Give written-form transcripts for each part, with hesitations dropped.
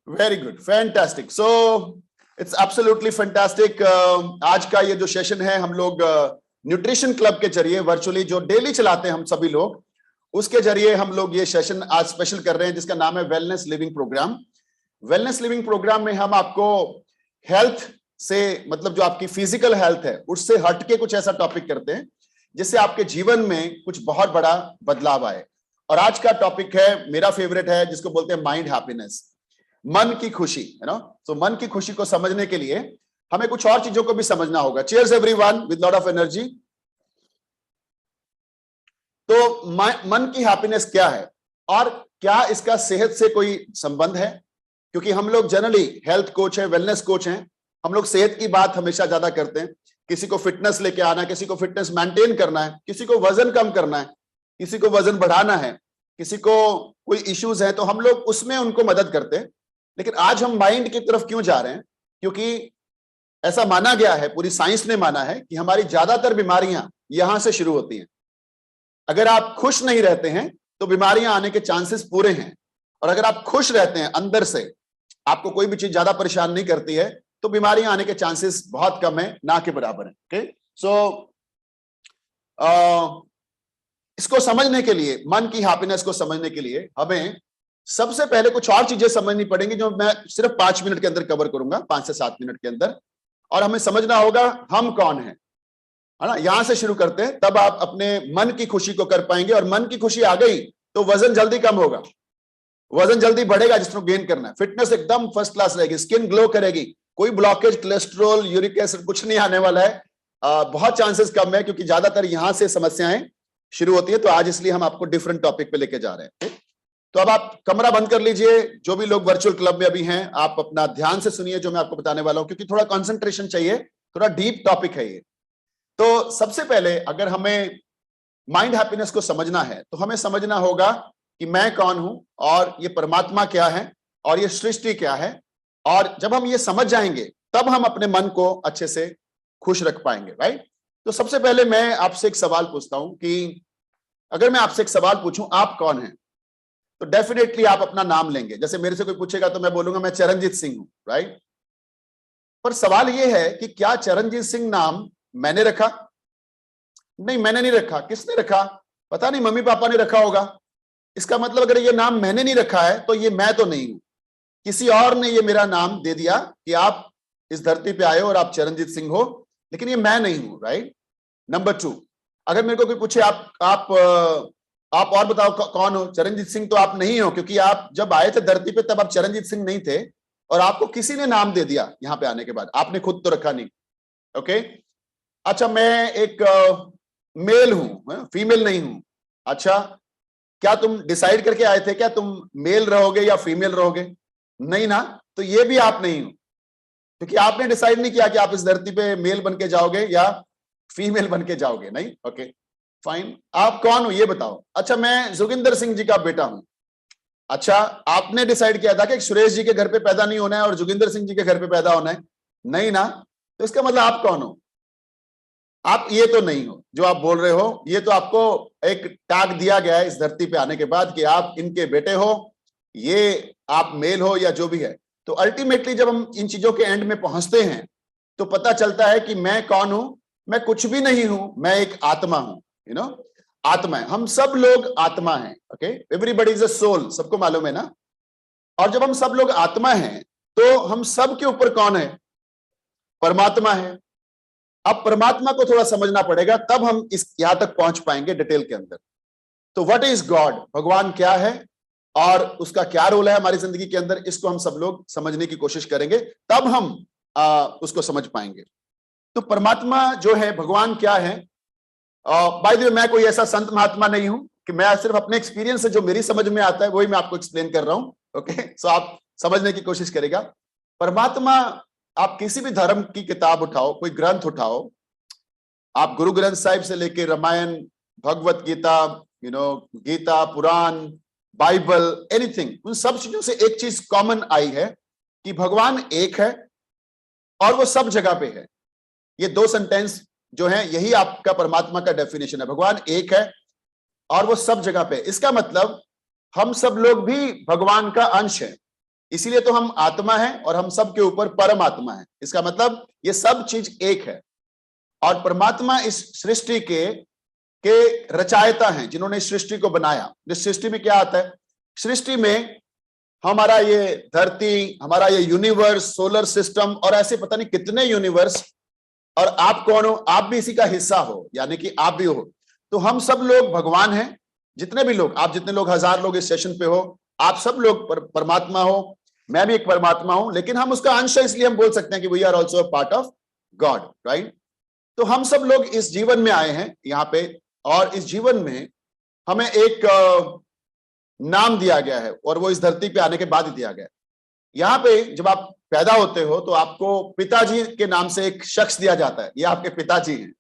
Very good, fantastic. So it's absolutely fantastic. आज का ये जो सेशन है, हम लोग न्यूट्रिशन क्लब के जरिए वर्चुअली जो डेली चलाते हैं हम सभी लोग, उसके जरिए हम लोग ये सेशन आज स्पेशल कर रहे हैं, जिसका नाम है wellness living programme. Wellness living programme में हम आपको हेल्थ से, मतलब जो आपकी फिजिकल हेल्थ है, उससे हटके कुछ ऐसा टॉपिक करते हैं जिससे आपके जीवन में कुछ बहुत बड़ा बदलाव आए। और आज का टॉपिक है, मेरा फेवरेट है, जिसको बोलते हैं माइंड हैप्पीनेस, मन की खुशी, है ना। तो मन की खुशी को समझने के लिए हमें कुछ और चीजों को भी समझना होगा। Cheers everyone with lot of energy. तो मन की हैप्पीनेस क्या है और क्या इसका सेहत से कोई संबंध है? क्योंकि हम लोग जनरली हेल्थ कोच है, वेलनेस कोच हैं, हम लोग सेहत की बात हमेशा ज्यादा करते हैं। किसी को फिटनेस लेके आना, किसी को फिटनेस मेंटेन करना है, किसी को वजन कम करना है, किसी को वजन बढ़ाना है, किसी को कोई इश्यूज है, तो हम लोग उसमें उनको मदद करते हैं। लेकिन आज हम माइंड की तरफ क्यों जा रहे हैं? क्योंकि ऐसा माना गया है, पूरी साइंस ने माना है कि हमारी ज्यादातर बीमारियां यहां से शुरू होती हैं। अगर आप खुश नहीं रहते हैं तो बीमारियां आने के चांसेस पूरे हैं, और अगर आप खुश रहते हैं अंदर से, आपको कोई भी चीज ज्यादा परेशान नहीं करती है, तो बीमारियां आने के चांसेस बहुत कम है, ना के बराबर है। ओके, सो इसको समझने के लिए, मन की हैप्पीनेस को समझने के लिए हमें सबसे पहले कुछ और चीजें समझनी पड़ेंगी, जो मैं सिर्फ 5 मिनट के अंदर कवर करूंगा, 5 से 7 मिनट के अंदर। और हमें समझना होगा हम कौन हैं, है ना। यहां से शुरू करते हैं, तब आप अपने मन की खुशी को कर पाएंगे। और मन की खुशी आ गई तो वजन जल्दी कम होगा, वजन जल्दी बढ़ेगा जिसको गेन करना है। फिटनेस एकदम फर्स्ट क्लास रहेगी, स्किन ग्लो करेगी, कोई ब्लॉकेज, कोलेस्ट्रॉल, यूरिक एसिड कुछ नहीं आने वाला है। बहुत चांसेस कम है, क्योंकि ज्यादातर यहां से समस्याएं शुरू होती है। तो आज इसलिए हम आपको डिफरेंट टॉपिक पे लेके जा रहे हैं। तो अब आप कमरा बंद कर लीजिए, जो भी लोग वर्चुअल क्लब में अभी हैं, आप अपना ध्यान से सुनिए जो मैं आपको बताने वाला हूं, क्योंकि थोड़ा कंसंट्रेशन चाहिए, थोड़ा डीप टॉपिक है ये। तो सबसे पहले अगर हमें माइंड हैप्पीनेस को समझना है, तो हमें समझना होगा कि मैं कौन हूं, और ये परमात्मा क्या है, और ये सृष्टि क्या है। और जब हम ये समझ जाएंगे, तब हम अपने मन को अच्छे से खुश रख पाएंगे, राइट। तो सबसे पहले मैं आपसे एक सवाल पूछता हूं कि अगर मैं आपसे एक सवाल पूछूं, आप कौन हैं, तो डेफिनेटली आप अपना नाम लेंगे। जैसे मेरे से कोई पूछेगा तो मैं बोलूंगा मैं चरणजीत सिंह हूं, राइट। पर सवाल यह है कि क्या चरणजीत सिंह नाम मैंने रखा? नहीं, मैंने नहीं रखा। किसने रखा? पता नहीं, मम्मी पापा ने रखा होगा। इसका मतलब अगर ये नाम मैंने नहीं रखा है तो ये मैं तो नहीं हूं, किसी और ने ये मेरा नाम दे दिया कि आप इस धरती पे आए हो और आप चरणजीत सिंह हो, लेकिन ये मैं नहीं हूं, राइट। नंबर 2, अगर मेरे को कोई पूछे आप और बताओ कौन हो? चरणजीत सिंह तो आप नहीं हो, क्योंकि आप जब आए थे धरती पे तब आप चरणजीत सिंह नहीं थे, और आपको किसी ने नाम दे दिया यहां पे आने के बाद, आपने खुद तो रखा नहीं। ओके, अच्छा, मैं एक मेल हूं, फीमेल नहीं हूं। अच्छा, क्या तुम डिसाइड करके आए थे क्या तुम मेल रहोगे या फीमेल रहोगे? नहीं ना, तो ये भी आप नहीं हो, क्योंकि आपने डिसाइड नहीं किया कि आप इस धरती पे मेल बन के जाओगे या फीमेल बन के जाओगे, नहीं। ओके, फाइन, आप कौन हो ये बताओ। अच्छा, मैं जोगिंदर सिंह जी का बेटा हूं। अच्छा, आपने डिसाइड किया था कि सुरेश जी के घर पे पैदा नहीं होना है और जोगिंदर सिंह जी के घर पे पैदा होना है? नहीं ना, तो इसका मतलब आप कौन हो? आप ये तो नहीं हो जो आप बोल रहे हो। ये तो आपको एक टैग दिया गया है इस धरती पे आने के बाद कि आप इनके बेटे हो, ये आप मेल हो या जो भी है। तो अल्टीमेटली जब हम इन चीजों के एंड में पहुंचते हैं, तो पता चलता है कि मैं कौन हूं। मैं कुछ भी नहीं हूं, मैं एक आत्मा हूं, यू नो। आत्मा है, हम सब लोग आत्मा हैं। Okay, everybody is a soul, सबको मालूम है ना। और जब हम सब लोग आत्मा हैं, तो हम सब के ऊपर कौन है? परमात्मा है। अब परमात्मा को थोड़ा समझना पड़ेगा, तब हम इस यहां तक पहुंच पाएंगे डिटेल के अंदर। तो व्हाट इज गॉड? भगवान क्या है और उसका क्या रोल है हमारी जिंदगी के अंदर, इसको हम सब लोग समझने की कोशिश करेंगे, तब हम उसको समझ पाएंगे। तो परमात्मा जो है, भगवान क्या है? बाय द वे, मैं कोई ऐसा संत महात्मा नहीं हूं कि मैं सिर्फ अपने एक्सपीरियंस से जो मेरी समझ में आता है वही मैं आपको एक्सप्लेन कर रहा हूं। ओके, सो आप समझने की कोशिश करेगा। परमात्मा, आप किसी भी धर्म की किताब उठाओ, कोई ग्रंथ उठाओ, आप गुरु ग्रंथ साहिब से लेके रामायण, भगवत गीता, गीता, पुराण, बाइबल, एनीथिंग, उन सब चीजों से एक चीज कॉमन आई है कि भगवान एक है और वो सब जगह पे है। ये 2 सेंटेंस जो है, यही आपका परमात्मा का डेफिनेशन है। भगवान एक है और वो सब जगह पे। इसका मतलब हम सब लोग भी भगवान का अंश है। इसीलिए तो हम आत्मा है और हम सब के ऊपर परमात्मा है। इसका मतलब ये सब चीज एक है। और परमात्मा इस सृष्टि के रचयिता हैं, जिन्होंने इस सृष्टि को बनाया। इस सृष्टि में क्या आता है? सृष्टि में हमारा ये धरती, हमारा ये यूनिवर्स, सोलर सिस्टम और ऐसे पता नहीं कितने यूनिवर्स, और आप कौन हो? आप भी इसी का हिस्सा हो, यानी कि आप भी हो। तो हम सब लोग भगवान हैं, जितने भी लोग, आप जितने लोग, 1000 लोग इस सेशन पे हो, आप सब लोग परमात्मा हो। मैं भी एक परमात्मा हूं, लेकिन हम उसका अंश है, इसलिए हम बोल सकते हैं कि we are also a part of God, right? तो हम सब लोग इस जीवन में आए हैं यहाँ पे, और इस जीवन में हमें एक नाम दिया गया है, और वो इस धरती पे आने के बाद ही दिया गया है। यहाँ पे जब आप पैदा होते हो तो आपको पिताजी के नाम से एक शख्स दिया जाता है। ये आपके पिताजी हैं,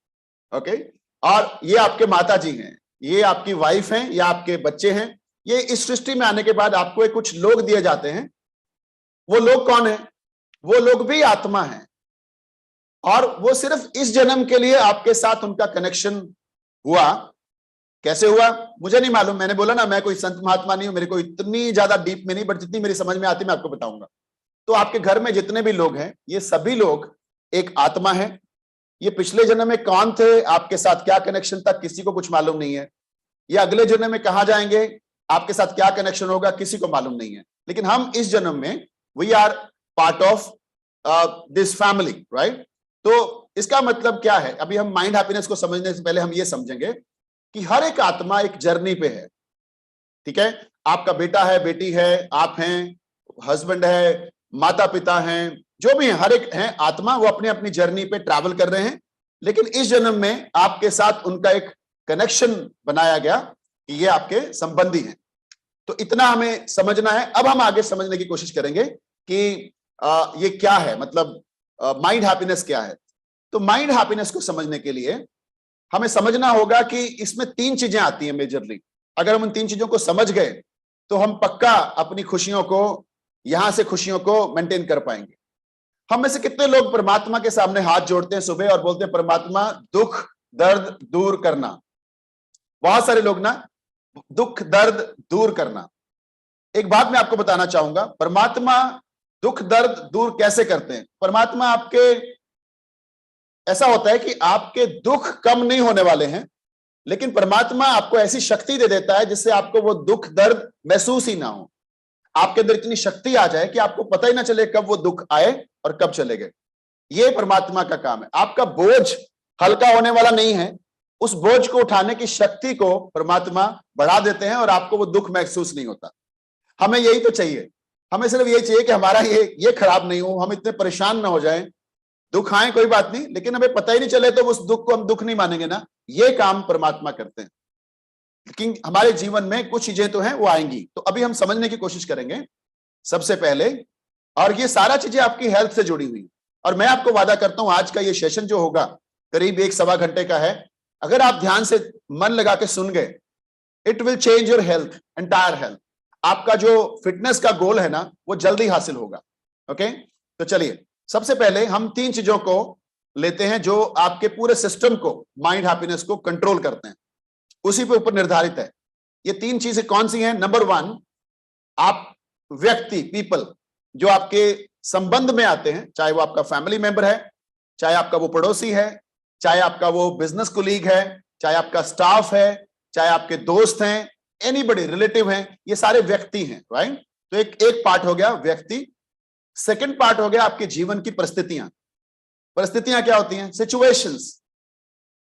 ओके? और ये आपके माताजी हैं, ये आपकी वाइफ हैं, या आपके बच्चे हैं। ये इस सृष्टि में आने के बाद आपको एक कुछ लोग दिए जाते हैं। वो लोग कौन है? वो लोग भी आत्मा है, और वो सिर्फ इस जन्म के लिए आपके साथ उनका कनेक्शन हुआ। कैसे हुआ मुझे नहीं मालूम। मैंने बोला ना, मैं कोई संत महात्मा नहीं हूं, मेरे को इतनी ज्यादा डीप में नहीं, बट जितनी मेरी समझ में आती मैं आपको बताऊंगा। तो आपके घर में जितने भी लोग हैं, ये सभी लोग एक आत्मा है। ये पिछले जन्म में कौन थे, आपके साथ क्या कनेक्शन था, किसी को कुछ मालूम नहीं है। ये अगले जन्म में कहां जाएंगे, आपके साथ क्या कनेक्शन होगा, किसी को मालूम नहीं है। लेकिन हम इस जन्म में we are part of this family, right? तो इसका मतलब क्या है? अभी हम माइंड हैप्पीनेस को समझने से पहले हम ये समझेंगे कि हर एक आत्मा एक जर्नी पे है, ठीक है? आपका बेटा है, बेटी है, आप हैं, हस्बैंड है, माता पिता हैं, जो भी हैं, हर एक हैं आत्मा, वो अपनी अपनी जर्नी पे ट्रैवल कर रहे हैं। लेकिन इस जन्म में आपके साथ उनका एक कनेक्शन बनाया गया कि ये आपके संबंधी हैं। तो इतना हमें समझना है। अब हम आगे समझने की कोशिश करेंगे कि ये क्या है, मतलब माइंड हैप्पीनेस क्या है। तो माइंड हैप्पीनेस को समझने के लिए हमें समझना होगा कि इसमें 3 चीजें आती हैं मेजरली। अगर हम उन 3 चीजों को समझ गए तो हम पक्का अपनी खुशियों को, यहां से खुशियों को मेंटेन कर पाएंगे। हम में से कितने लोग परमात्मा के सामने हाथ जोड़ते हैं सुबह और बोलते हैं, परमात्मा दुख दर्द दूर करना? बहुत सारे लोग ना, दुख दर्द दूर करना। एक बात मैं आपको बताना चाहूंगा, परमात्मा दुख दर्द दूर कैसे करते हैं? परमात्मा आपके, ऐसा होता है कि आपके दुख कम नहीं होने वाले हैं, लेकिन परमात्मा आपको ऐसी शक्ति दे देता है जिससे आपको वो दुख दर्द महसूस ही ना हो। आपके अंदर इतनी शक्ति आ जाए कि आपको पता ही ना चले कब वो दुख आए और कब चले गए। ये परमात्मा का काम है। आपका बोझ हल्का होने वाला नहीं है, उस बोझ को उठाने की शक्ति को परमात्मा बढ़ा देते हैं और आपको वो दुख महसूस नहीं होता। हमें यही तो चाहिए। हमें सिर्फ यही चाहिए कि हमारा ये खराब नहीं हो, हम इतने परेशान ना हो जाएं। दुख आए कोई बात नहीं, लेकिन हमें पता ही नहीं चले तो उस दुख को हम दुख नहीं मानेंगे ना। ये काम परमात्मा करते हैं। लेकिन हमारे जीवन में कुछ चीजें तो हैं, वो आएंगी। तो अभी हम समझने की कोशिश करेंगे सबसे पहले, और ये सारा चीजें आपकी हेल्थ से जुड़ी हुई। और मैं आपको वादा करता हूं आज का ये सेशन जो होगा करीब 1-1.25 घंटे का है। अगर आप ध्यान से मन लगा के सुन गए, it will change your health, entire health. आपका जो फिटनेस का गोल है ना, वो जल्दी हासिल होगा। ओके, तो चलिए सबसे पहले हम 3 चीजों को लेते हैं जो आपके पूरे सिस्टम को, माइंड हैप्पीनेस को कंट्रोल करते हैं, उसी पे ऊपर निर्धारित है। ये 3 चीजें कौन सी हैं? नंबर 1, आप व्यक्ति, पीपल जो आपके संबंध में आते हैं, चाहे वो आपका फैमिली मेंबर है, चाहे आपका वो पड़ोसी है, चाहे आपका वो बिजनेस कोलीग है, चाहे आपका स्टाफ है, चाहे आपके दोस्त हैं, एनीबडी, रिलेटिव हैं, ये सारे व्यक्ति हैं, राइट? तो एक पार्ट हो गया व्यक्ति। सेकंड पार्ट हो गया आपके जीवन की परिस्थितियां। परिस्थितियां क्या होती हैं? सिचुएशंस,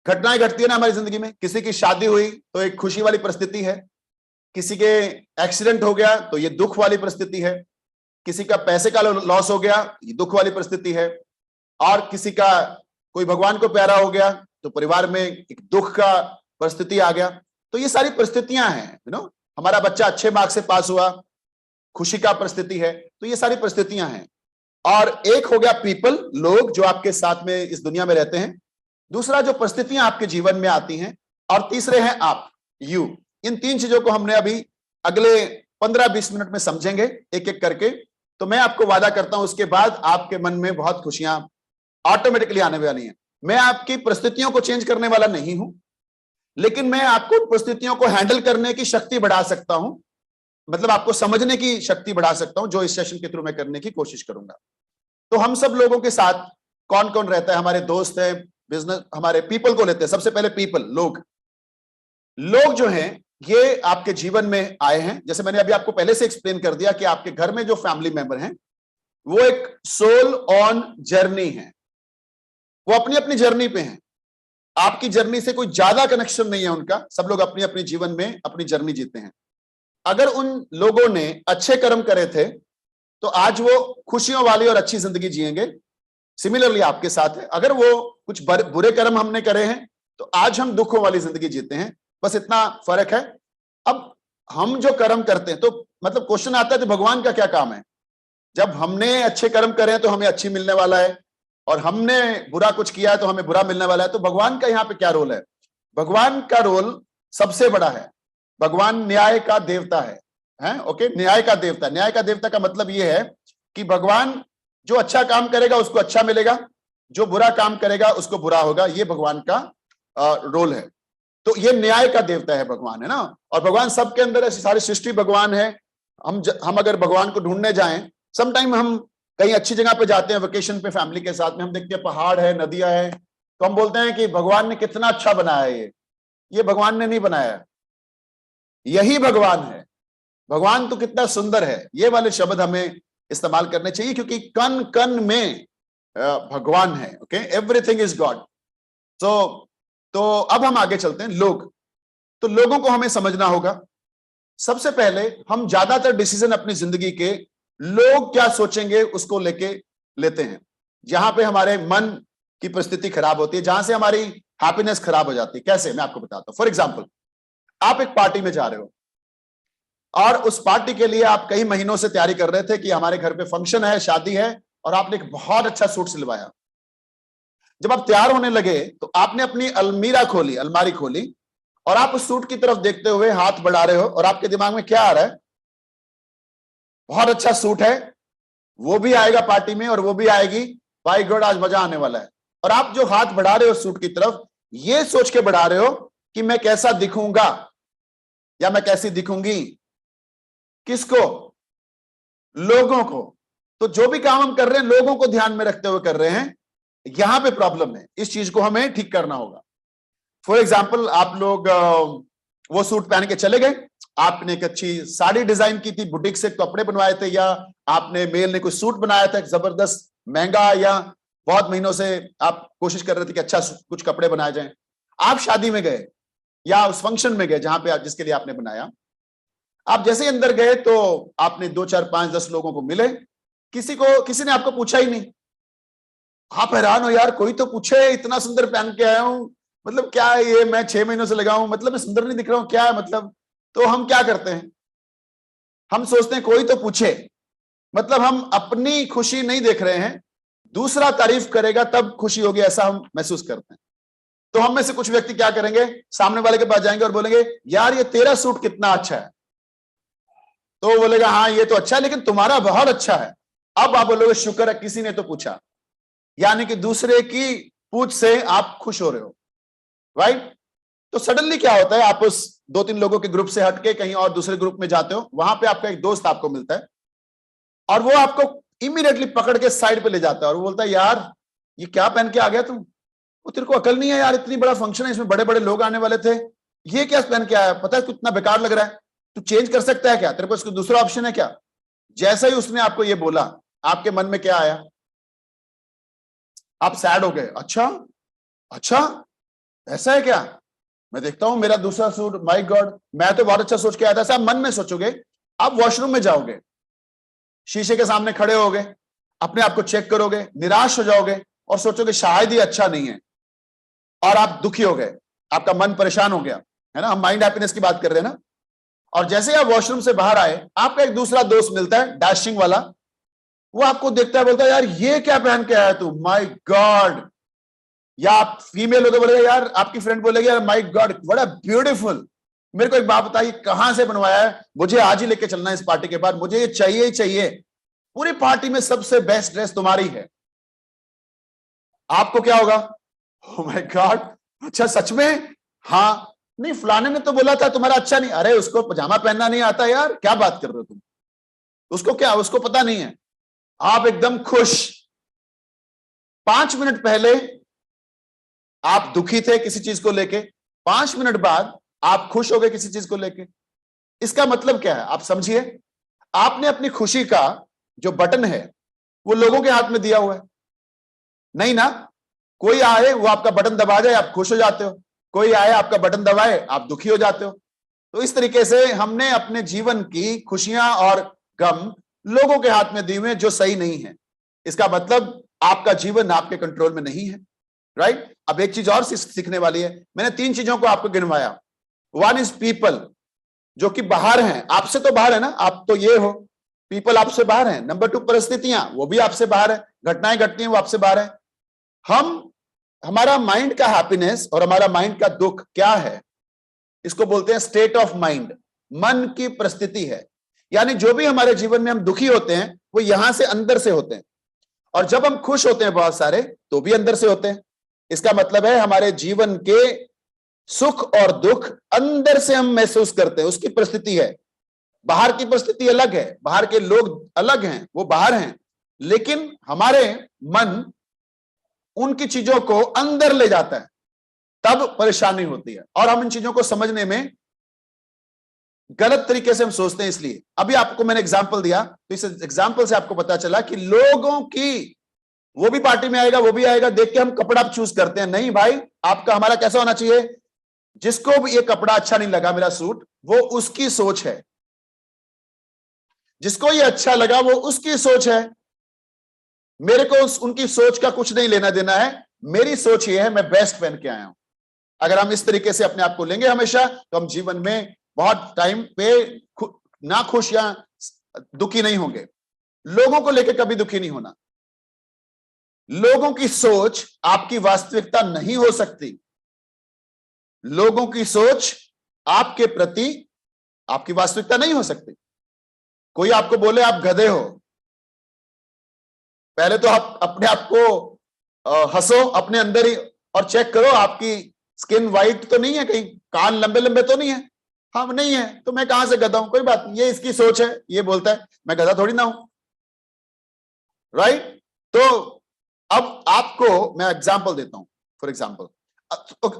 घटनाएं घटती है ना हमारी जिंदगी में। किसी की शादी हुई तो एक खुशी वाली परिस्थिति है, किसी के एक्सीडेंट हो गया तो ये दुख वाली परिस्थिति है, किसी का पैसे का लॉस हो गया, ये दुख वाली परिस्थिति है, और किसी का कोई भगवान को प्यारा हो गया तो परिवार में एक दुख का परिस्थिति आ गया। तो ये सारी परिस्थितियां हैं, हमारा बच्चा अच्छे मार्क्स से पास हुआ, खुशी का परिस्थिति है। तो ये सारी परिस्थितियां हैं। और एक हो गया पीपल, लोग जो आपके साथ में इस दुनिया में रहते हैं। दूसरा जो परिस्थितियां आपके जीवन में आती हैं, और तीसरे हैं आप, यू। इन 3 चीजों को हमने अभी अगले 15-20 मिनट में समझेंगे एक एक करके। तो मैं आपको वादा करता हूं उसके बाद आपके मन में बहुत खुशियां ऑटोमेटिकली आने वाली हैं। मैं आपकी परिस्थितियों को चेंज करने वाला नहीं हूं, लेकिन मैं आपको परिस्थितियों को हैंडल करने की शक्ति बढ़ा सकता हूं। मतलब आपको समझने की शक्ति बढ़ा सकता हूं, जो इस सेशन के थ्रू मैं करने की कोशिश करूंगा। तो हम सब लोगों के साथ कौन कौन रहता है? हमारे दोस्त हैं, बिजनेस, हमारे पीपल को लेते हैं। सबसे पहले पीपल, लोग जो हैं ये आपके जीवन में आए हैं। जैसे मैंने अभी आपको पहले से एक्सप्लेन कर दिया कि आपके घर में जो फैमिली मेंबर हैं वो एक सोल ऑन जर्नी है, वो अपनी अपनी जर्नी पे हैं। आपकी जर्नी से कोई ज्यादा कनेक्शन नहीं है उनका, सब लोग अपनी अपनी जीवन में अपनी जर्नी जीते हैं। अगर उन लोगों ने अच्छे कर्म करे थे तो आज वो खुशियों वाली और अच्छी जिंदगी जिएंगे। सिमिलरली आपके साथ है, अगर वो कुछ बुरे कर्म हमने करे हैं तो आज हम दुखों वाली जिंदगी जीते हैं। बस इतना फर्क है। अब हम जो कर्म करते हैं, तो मतलब क्वेश्चन आता है तो भगवान का क्या काम है? जब हमने अच्छे कर्म करे हैं तो हमें अच्छी मिलने वाला है, और हमने बुरा कुछ किया है तो हमें बुरा मिलने वाला है। तो भगवान का यहाँ पे क्या रोल है? भगवान का रोल सबसे बड़ा है। भगवान न्याय का देवता है, ओके, न्याय का देवता। न्याय का देवता का मतलब यह है कि भगवान जो अच्छा काम करेगा उसको अच्छा मिलेगा, जो बुरा काम करेगा उसको बुरा होगा। ये भगवान का रोल है। तो ये न्याय का देवता है भगवान, है ना। और भगवान सबके अंदर है, सारी सृष्टि भगवान है। हम अगर भगवान को ढूंढने जाएं, समटाइम हम कहीं अच्छी जगह पे जाते हैं वेकेशन पे फैमिली के साथ में, हम देखते हैं पहाड़ है, नदियां है, तो हम बोलते हैं कि भगवान ने कितना अच्छा बनाया है। ये भगवान ने नहीं बनाया, यही भगवान है। भगवान तो कितना सुंदर है। ये वाले शब्द हमें इस्तेमाल करने चाहिए, क्योंकि कण कण में भगवान है। Okay, everything is God. तो अब हम आगे चलते हैं। लोग, तो लोगों को हमें समझना होगा। सबसे पहले हम ज्यादातर डिसीजन अपनी जिंदगी के लोग क्या सोचेंगे उसको लेके लेते हैं, जहां पे हमारे मन की परिस्थिति खराब होती है, जहां से हमारी हैप्पीनेस खराब हो जाती है। कैसे, मैं आपको बताता हूं। फॉर एग्जाम्पल, आप एक पार्टी में जा रहे हो और उस पार्टी के लिए आप कई महीनों से तैयारी कर रहे थे कि हमारे घर पे फंक्शन है, शादी है, और आपने एक बहुत अच्छा सूट सिलवाया। जब आप तैयार होने लगे तो आपने अपनी अलमारी खोली, और आप उस सूट की तरफ देखते हुए हाथ बढ़ा रहे हो, और आपके दिमाग में क्या आ रहा है? बहुत अच्छा सूट है, वो भी आएगा पार्टी में और वो भी आएगी, बाय गॉड आज मजा आने वाला है। और आप जो हाथ बढ़ा रहे हो सूट की तरफ, ये सोच के बढ़ा रहे हो कि मैं कैसा दिखूंगा या मैं कैसी दिखूंगी। किसको? लोगों को। तो जो भी काम हम कर रहे हैं लोगों को ध्यान में रखते हुए कर रहे हैं। यहां पे प्रॉब्लम है, इस चीज को हमें ठीक करना होगा। फॉर एग्जाम्पल, आप लोग वो सूट पहन के चले गए, आपने एक अच्छी साड़ी डिजाइन की थी, बुटीक से कपड़े बनवाए थे, या आपने मेल ने कोई सूट बनाया था जबरदस्त महंगा, या बहुत महीनों से आप कोशिश कर रहे थे कि अच्छा कुछ कपड़े बनाए जाएं। आप शादी में गए या उस फंक्शन में गए जहां पे आप जिसके लिए आपने बनाया। आप जैसे ही अंदर गए तो आपने 2 4 5 10 लोगों को मिले, किसी ने आपको पूछा ही नहीं। आप हैरान हो, यार कोई तो पूछे, इतना सुंदर पहन के आया हूं, मतलब क्या है ये, मैं 6 महीनों से लगा हूं, मतलब मैं सुंदर नहीं दिख रहा हूं क्या है मतलब। तो हम क्या करते हैं? हम सोचते हैं कोई तो पूछे, मतलब हम अपनी खुशी नहीं देख रहे हैं, दूसरा तारीफ करेगा तब खुशी होगी, ऐसा हम महसूस करते हैं। तो हम में से कुछ व्यक्ति क्या करेंगे, सामने वाले के पास जाएंगे और बोलेंगे यार ये तेरा सूट कितना अच्छा है। तो वो बोलेगा हाँ ये तो अच्छा है, लेकिन तुम्हारा बहुत अच्छा है। अब आप बोलोगे शुक्र है किसी ने तो पूछा, यानी कि दूसरे की पूछ से आप खुश हो रहे हो, राइट। तो सडनली क्या होता है, आप उस 2 3 लोगों के ग्रुप से हटके कहीं और दूसरे ग्रुप में जाते हो, वहां पे आपका एक दोस्त आपको मिलता है, और वो आपको इमीडिएटली पकड़ के साइड पे ले जाता है और वो बोलता है यार ये क्या पहन के आ गया तुम, वो तेरे को अकल नहीं है यार, इतनी बड़ा फंक्शन है, इसमें बड़े बड़े लोग आने वाले थे, ये क्या पहन के आया, पता है कितना बेकार लग रहा है, तू चेंज कर सकता है क्या, तेरे पास कोई दूसरा ऑप्शन है क्या। जैसा ही उसने आपको ये बोला, आपके मन में क्या आया? आप सैड हो गए, अच्छा अच्छा ऐसा है क्या, मैं देखता हूं मेरा दूसरा सूट, माय गॉड मैं तो बहुत अच्छा सोच के आया था। ऐसा आप मन में सोचोगे। आप वॉशरूम में जाओगे, शीशे के सामने खड़े होगे, अपने आप को चेक करोगे, निराश हो जाओगे और सोचोगे शायद ही अच्छा नहीं है, और आप दुखी हो गए, आपका मन परेशान हो गया, है ना। हम माइंड हैप्पीनेस की बात कर रहे हैं ना। और जैसे आप वॉशरूम से बाहर आए, आपका एक दूसरा दोस्त मिलता है डैशिंग वाला, वो आपको देखता है, बोलता है यार ये क्या पहन के आया तू, माय गॉड। या आप फीमेल हो तो बोलेगा यार, आपकी फ्रेंड बोलेगी यार my God what a beautiful, मेरे को एक बात बताइए कहां से बनवाया है, मुझे आज ही लेके चलना है इस पार्टी के बाद, मुझे ये चाहिए ही चाहिए, पूरी पार्टी में सबसे बेस्ट ड्रेस तुम्हारी है। आपको क्या होगा, ओह माय गॉड, अच्छा सच में, हाँ नहीं फलाने ने तो बोला था तुम्हारा अच्छा नहीं, अरे उसको पजामा पहनना नहीं आता यार, क्या बात कर रहे हो तुम, उसको क्या, उसको पता नहीं है। आप एकदम खुश, 5 मिनट पहले आप दुखी थे किसी चीज को लेके, 5 मिनट बाद आप खुश हो गए किसी चीज को लेके। इसका मतलब क्या है आप समझिए, आपने अपनी खुशी का जो बटन है वो लोगों के हाथ में दिया हुआ है, नहीं ना। कोई आए वो आपका बटन दबा जाए आप खुश हो जाते हो, कोई आए आपका बटन दबाए आप दुखी हो जाते हो। तो इस तरीके से हमने अपने जीवन की खुशियां और गम लोगों के हाथ में दिए हुए जो सही नहीं है। इसका मतलब आपका जीवन आपके कंट्रोल में नहीं है, राइट। अब एक चीज और सीखने वाली है, मैंने 3 चीजों को आपको गिनवाया। वन इज पीपल, जो कि बाहर हैं, आपसे तो बाहर है ना, आप तो ये हो, पीपल आपसे बाहर है। नंबर 2 परिस्थितियां, वो भी आपसे बाहर है, घटनाएं घटती हैं वो आपसे बाहर है। हमारा माइंड का हैप्पीनेस और हमारा माइंड का दुख क्या है, इसको बोलते हैं स्टेट ऑफ माइंड, मन की परिस्थिति है। यानी जो भी हमारे जीवन में हम दुखी होते हैं वो यहां से अंदर से होते हैं, और जब हम खुश होते हैं बहुत सारे तो भी अंदर से होते हैं। इसका मतलब है हमारे जीवन के सुख और दुख अंदर से हम महसूस करते हैं, उसकी परिस्थिति है। बाहर की परिस्थिति अलग है, बाहर के लोग अलग हैं, वो बाहर हैं, लेकिन हमारे मन उनकी चीजों को अंदर ले जाता है, तब परेशानी होती है। और हम इन चीजों को समझने में गलत तरीके से हम सोचते हैं। इसलिए अभी आपको मैंने एग्जांपल दिया, तो इस एग्जांपल से आपको पता चला कि लोगों की, वो भी पार्टी में आएगा वो भी आएगा, देख के हम कपड़ा चूज करते हैं। नहीं भाई, आपका हमारा कैसा होना चाहिए, जिसको भी ये कपड़ा अच्छा नहीं लगा मेरा सूट, वो उसकी सोच है, जिसको ये अच्छा लगा वो उसकी सोच है, मेरे को उनकी सोच का कुछ नहीं लेना देना है। मेरी सोच ये है, मैं बेस्ट पहन के आया हूं। अगर हम इस तरीके से अपने आप को लेंगे हमेशा, तो हम जीवन में बहुत टाइम पे ना खुश या दुखी नहीं होंगे। लोगों को लेकर कभी दुखी नहीं होना। लोगों की सोच आपकी वास्तविकता नहीं हो सकती। लोगों की सोच आपके प्रति आपकी वास्तविकता नहीं हो सकती। कोई आपको बोले आप गधे हो, पहले तो आप अपने आप को हंसो अपने अंदर ही और चेक करो आपकी स्किन वाइट तो नहीं है, कहीं कान लंबे लंबे तो नहीं है। हाँ नहीं है तो मैं कहां से गधा हूं, कोई बात नहीं, ये इसकी सोच है, ये बोलता है, मैं गधा थोड़ी ना हूं, राइट। तो अब आपको मैं एग्जांपल देता हूं, फॉर एग्जांपल,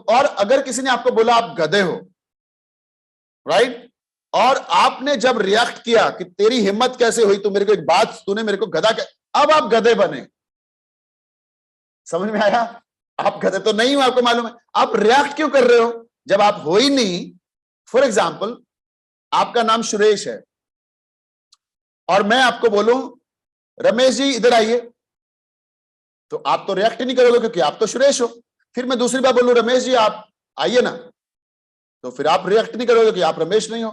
और अगर किसी ने आपको बोला आप गधे हो, राइट, और आपने जब रिएक्ट किया कि तेरी हिम्मत कैसे हुई, तू मेरे को एक बात, तूने मेरे को गधा, अब आप गधे बने। समझ में आया? आप गधे तो नहीं हो, आपको मालूम है, आप रिएक्ट क्यों कर रहे हो जब आप हो ही नहीं। फॉर एग्जाम्पल, आपका नाम सुरेश है और मैं आपको बोलूं रमेश जी इधर आइए, तो आप तो रिएक्ट ही नहीं करोगे क्योंकि आप तो सुरेश हो। फिर मैं दूसरी बार बोलूं रमेश जी आप आइए ना, तो फिर आप रिएक्ट नहीं करोगे कि आप रमेश नहीं हो।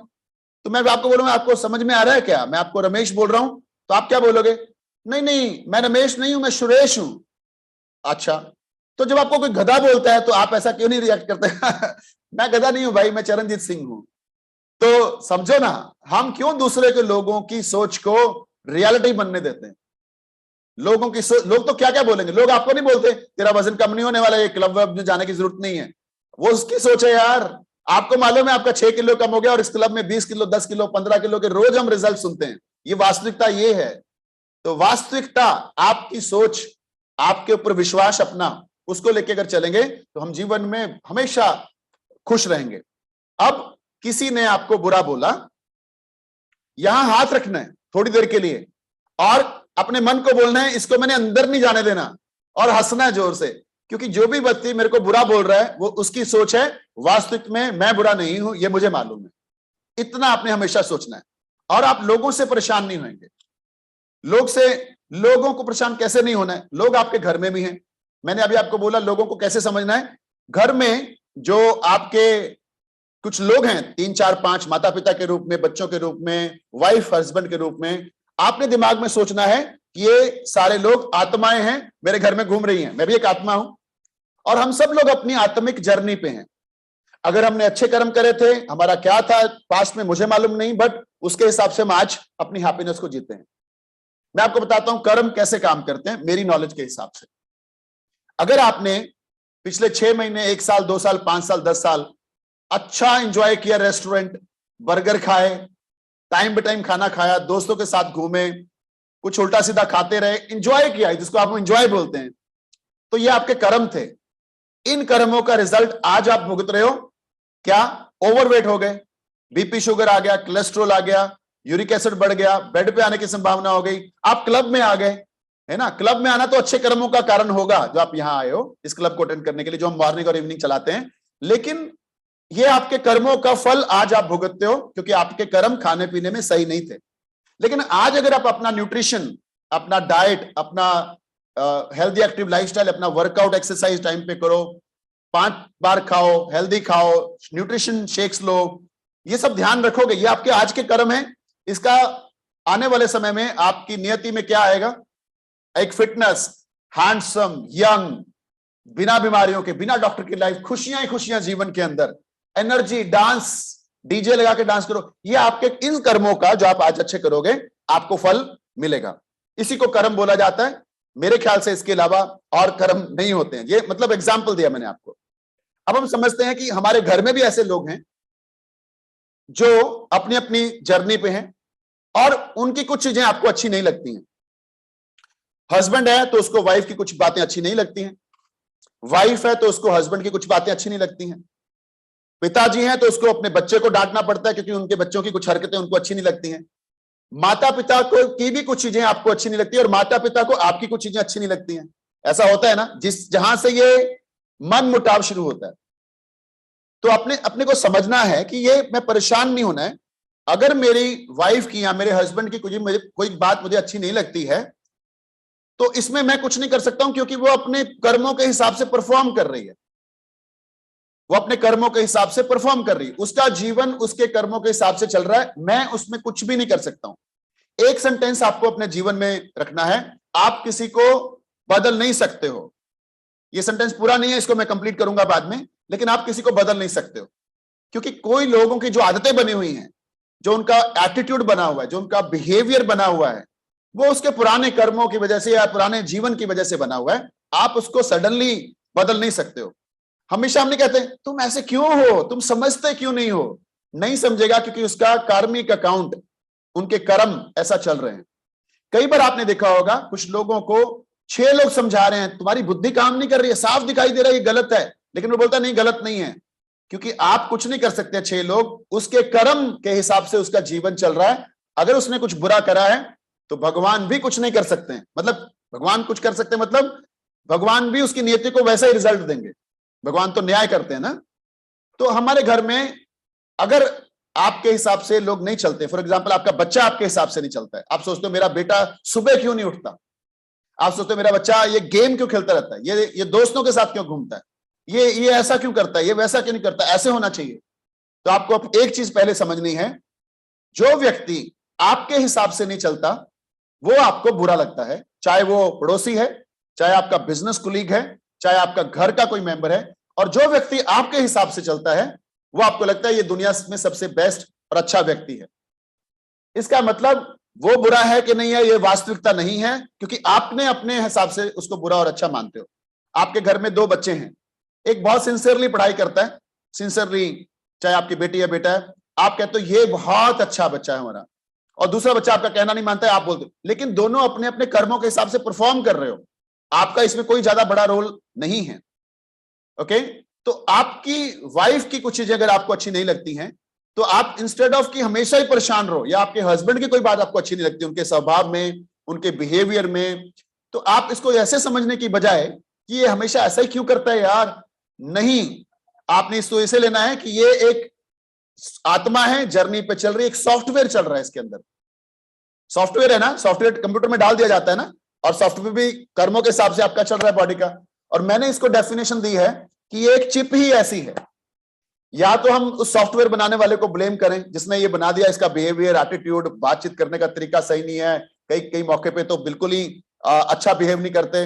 तो मैं आपको बोलूंगा आपको समझ में आ रहा है क्या, मैं आपको रमेश बोल रहा हूं, तो आप क्या बोलोगे, नहीं नहीं मैं रमेश नहीं हूं, मैं सुरेश हूं। अच्छा, तो जब आपको कोई गधा बोलता है तो आप ऐसा क्यों नहीं रिएक्ट करते मैं गधा नहीं हूं भाई, मैं चरणजीत सिंह हूं। तो समझो ना, हम क्यों दूसरे के लोगों की सोच को रियलिटी बनने देते हैं। लोगों की सोच, लोग तो क्या क्या बोलेंगे, लोग आपको नहीं बोलते तेरा वजन कम नहीं होने वाला, ये क्लब में जाने की जरूरत नहीं है, वो उसकी सोच है यार। आपको मालूम है आपका 6 किलो कम हो गया और इस क्लब में 20 किलो 10 किलो 15 किलो के रोज हम रिजल्ट सुनते हैं, ये वास्तविकता ये है। तो वास्तविकता आपकी सोच, आपके ऊपर विश्वास अपना, उसको लेके अगर चलेंगे तो हम जीवन में हमेशा खुश रहेंगे। अब किसी ने आपको बुरा बोला, यहां हाथ रखना है थोड़ी देर के लिए और अपने मन को बोलना है इसको मैंने अंदर नहीं जाने देना, और हंसना है जोर से, क्योंकि जो भी व्यक्ति मेरे को बुरा बोल रहा है वो उसकी सोच है, वास्तविक में मैं बुरा नहीं हूं, ये मुझे मालूम है। इतना आपने हमेशा सोचना है और आप लोगों से परेशान नहीं होंगे। लोगों को परेशान कैसे नहीं होना है, लोग आपके घर में भी हैं। मैंने अभी आपको बोला लोगों को कैसे समझना है। घर में जो आपके कुछ लोग हैं, 3 4 5 माता पिता के रूप में, बच्चों के रूप में, वाइफ हस्बैंड के रूप में, आपने दिमाग में सोचना है कि ये सारे लोग आत्माएं हैं, मेरे घर में घूम रही हैं, मैं भी एक आत्मा हूं और हम सब लोग अपनी आत्मिक जर्नी पे हैं। अगर हमने अच्छे कर्म करे थे, हमारा क्या था पास्ट में मुझे मालूम नहीं, बट उसके हिसाब से हम आज अपनी हैप्पीनेस को जीते हैं। मैं आपको बताता हूं कर्म कैसे काम करते हैं मेरी नॉलेज के हिसाब से। अगर आपने पिछले 6 महीने, 1 साल, 2 साल, 5 साल, 10 साल अच्छा एंजॉय किया, रेस्टोरेंट, बर्गर खाए, टाइम बाय टाइम खाना खाया, दोस्तों के साथ घूमे, कुछ उल्टा सीधा खाते रहे, एंजॉय किया, जिसको आप एंजॉय बोलते हैं, तो ये आपके कर्म थे। इन कर्मों का रिजल्ट आज आप भुगत रहे हो। क्या? ओवरवेट हो गए, बीपी शुगर आ गया, कोलेस्ट्रॉल आ गया, यूरिक एसिड बढ़ गया, बेड पे आने की संभावना हो गई, आप क्लब में आ गए, है ना। क्लब में आना तो अच्छे कर्मों का कारण होगा, जो आप यहां आए हो इस क्लब को अटेंड करने के लिए, जो हम मॉर्निंग और इवनिंग चलाते हैं, लेकिन ये आपके कर्मों का फल आज आप भुगतते हो, क्योंकि आपके कर्म खाने पीने में सही नहीं थे। लेकिन आज अगर आप अपना न्यूट्रिशन, अपना डाइट, अपना हेल्दी एक्टिव लाइफस्टाइल, अपना वर्कआउट एक्सरसाइज टाइम पे करो, 5 बार खाओ, हेल्दी खाओ, न्यूट्रिशन शेक्स लो, ये सब ध्यान रखोगे, ये आपके आज के कर्म है। इसका आने वाले समय में आपकी नियति में क्या आएगा? एक फिटनेस, हैंडसम, यंग, बिना बीमारियों के, बिना डॉक्टर की लाइफ, खुशियां ही खुशियां जीवन के अंदर, एनर्जी, डांस, डीजे लगा के डांस करो। ये आपके इन कर्मों का जो आप आज अच्छे करोगे, आपको फल मिलेगा। इसी को कर्म बोला जाता है। मेरे ख्याल से इसके अलावा और कर्म नहीं होते हैं। ये मतलब एग्जाम्पल दिया मैंने आपको। अब हम समझते हैं कि हमारे घर में भी ऐसे लोग हैं जो अपनी अपनी जर्नी पे हैं और उनकी कुछ चीजें आपको अच्छी नहीं लगती हैं। हस्बैंड है तो उसको वाइफ की कुछ बातें अच्छी नहीं लगती हैं, वाइफ है तो उसको हस्बैंड की कुछ बातें अच्छी नहीं लगती हैं, पिताजी हैं तो उसको अपने बच्चे को डांटना पड़ता है क्योंकि उनके बच्चों की कुछ हरकतें उनको अच्छी नहीं लगती हैं, माता पिता को की भी कुछ चीजें आपको अच्छी नहीं लगती और माता पिता को आपकी कुछ चीजें अच्छी नहीं लगती हैं। ऐसा होता है ना, जहां से ये मन मुटाव शुरू होता है। तो अपने अपने को समझना है कि ये मैं परेशान नहीं होना है। अगर मेरी वाइफ की या मेरे हस्बैंड की कोई बात मुझे अच्छी नहीं लगती है, तो इसमें मैं कुछ नहीं कर सकता हूं, क्योंकि वो अपने कर्मों के हिसाब से परफॉर्म कर रही है। वो अपने कर्मों के हिसाब से परफॉर्म कर रही है, उसका जीवन उसके कर्मों के हिसाब से चल रहा है, मैं उसमें कुछ भी नहीं कर सकता हूं। एक सेंटेंस आपको अपने जीवन में रखना है, आप किसी को बदल नहीं सकते हो। ये सेंटेंस पूरा नहीं है, इसको मैं कंप्लीट करूंगा बाद में, लेकिन आप किसी को बदल नहीं सकते हो, क्योंकि कोई लोगों की जो आदतें बनी हुई हैं, जो उनका एटीट्यूड बना हुआ है, जो उनका बिहेवियर बना हुआ है, वो उसके पुराने कर्मों की वजह से या पुराने जीवन की वजह से बना हुआ है। आप उसको सडनली बदल नहीं सकते हो। हमेशा हम नहीं कहते तुम ऐसे क्यों हो, तुम समझते क्यों नहीं हो। नहीं समझेगा, क्योंकि उसका कार्मिक अकाउंट, उनके कर्म ऐसा चल रहे हैं। कई बार आपने देखा होगा कुछ लोगों को 6 लोग समझा रहे हैं, तुम्हारी बुद्धि काम नहीं कर रही है, साफ दिखाई दे रहा है ये गलत है, लेकिन वो बोलता नहीं गलत नहीं है, क्योंकि आप कुछ नहीं कर सकते। 6 लोग, उसके कर्म के हिसाब से उसका जीवन चल रहा है। अगर उसने कुछ बुरा करा है तो भगवान भी कुछ नहीं कर सकते हैं। मतलब भगवान कुछ कर सकते हैं, मतलब भगवान भी उसकी नियति को वैसा ही रिजल्ट देंगे। भगवान तो न्याय करते हैं ना। तो हमारे घर में अगर आपके हिसाब से लोग नहीं चलते, फॉर एग्जांपल आपका बच्चा आपके हिसाब से नहीं चलता है, आप सोचते हो मेरा बेटा सुबह क्यों नहीं उठता, आप सोचते हो मेरा बच्चा ये गेम क्यों खेलता रहता है, ये दोस्तों के साथ क्यों घूमता है, ये ऐसा क्यों करता है, ये वैसा क्यों नहीं करता, ऐसे होना चाहिए। तो आपको अब एक चीज पहले समझनी है, जो व्यक्ति आपके हिसाब से नहीं चलता वो आपको बुरा लगता है, चाहे वो पड़ोसी है, चाहे आपका बिजनेस कुलीग है, चाहे आपका घर का कोई मेंबर है। और जो व्यक्ति आपके हिसाब से चलता है वो आपको लगता है ये दुनिया में सबसे बेस्ट और अच्छा व्यक्ति है। इसका मतलब वो बुरा है कि नहीं है, ये वास्तविकता नहीं है, क्योंकि आपने अपने हिसाब से उसको बुरा और अच्छा मानते हो। आपके घर में 2 बच्चे हैं, एक बहुत सिंसियरली पढ़ाई करता है, सिंसियरली, चाहे आपकी बेटी या बेटा है, आप कहते हो ये बहुत अच्छा बच्चा है हमारा, और दूसरा बच्चा आपका कहना नहीं मानता है, आप बोलते हो। लेकिन दोनों अपने अपने कर्मों के हिसाब से परफॉर्म कर रहे हो, आपका इसमें कोई ज्यादा बड़ा रोल नहीं है। ओके, तो आपकी वाइफ की कुछ चीजें अगर आपको अच्छी नहीं लगती हैं, तो आप इंस्टेड ऑफ कि हमेशा ही परेशान रहो, या आपके हस्बैंड की कोई बात आपको अच्छी नहीं लगती उनके स्वभाव में, उनके बिहेवियर में, तो आप इसको ऐसे समझने की बजाय कि ये हमेशा ऐसा ही क्यों करता है यार, नहीं, आपने इसको ऐसे लेना है कि ये एक आत्मा है, जर्नी पे चल रही है, एक सॉफ्टवेयर चल रहा है इसके अंदर। सॉफ्टवेयर है ना, सॉफ्टवेयर कंप्यूटर में डाल दिया जाता है ना, और सॉफ्टवेयर भी कर्मों के हिसाब से आपका चल रहा है बॉडी का। और मैंने इसको डेफिनेशन दी है कि ये एक चिप ही ऐसी है, या तो हम उस सॉफ्टवेयर बनाने वाले को ब्लेम करें जिसने ये बना दिया, इसका बिहेवियर, एटीट्यूड, बातचीत करने का तरीका सही नहीं है, कई कई मौके पे तो बिल्कुल ही अच्छा बिहेव नहीं करते,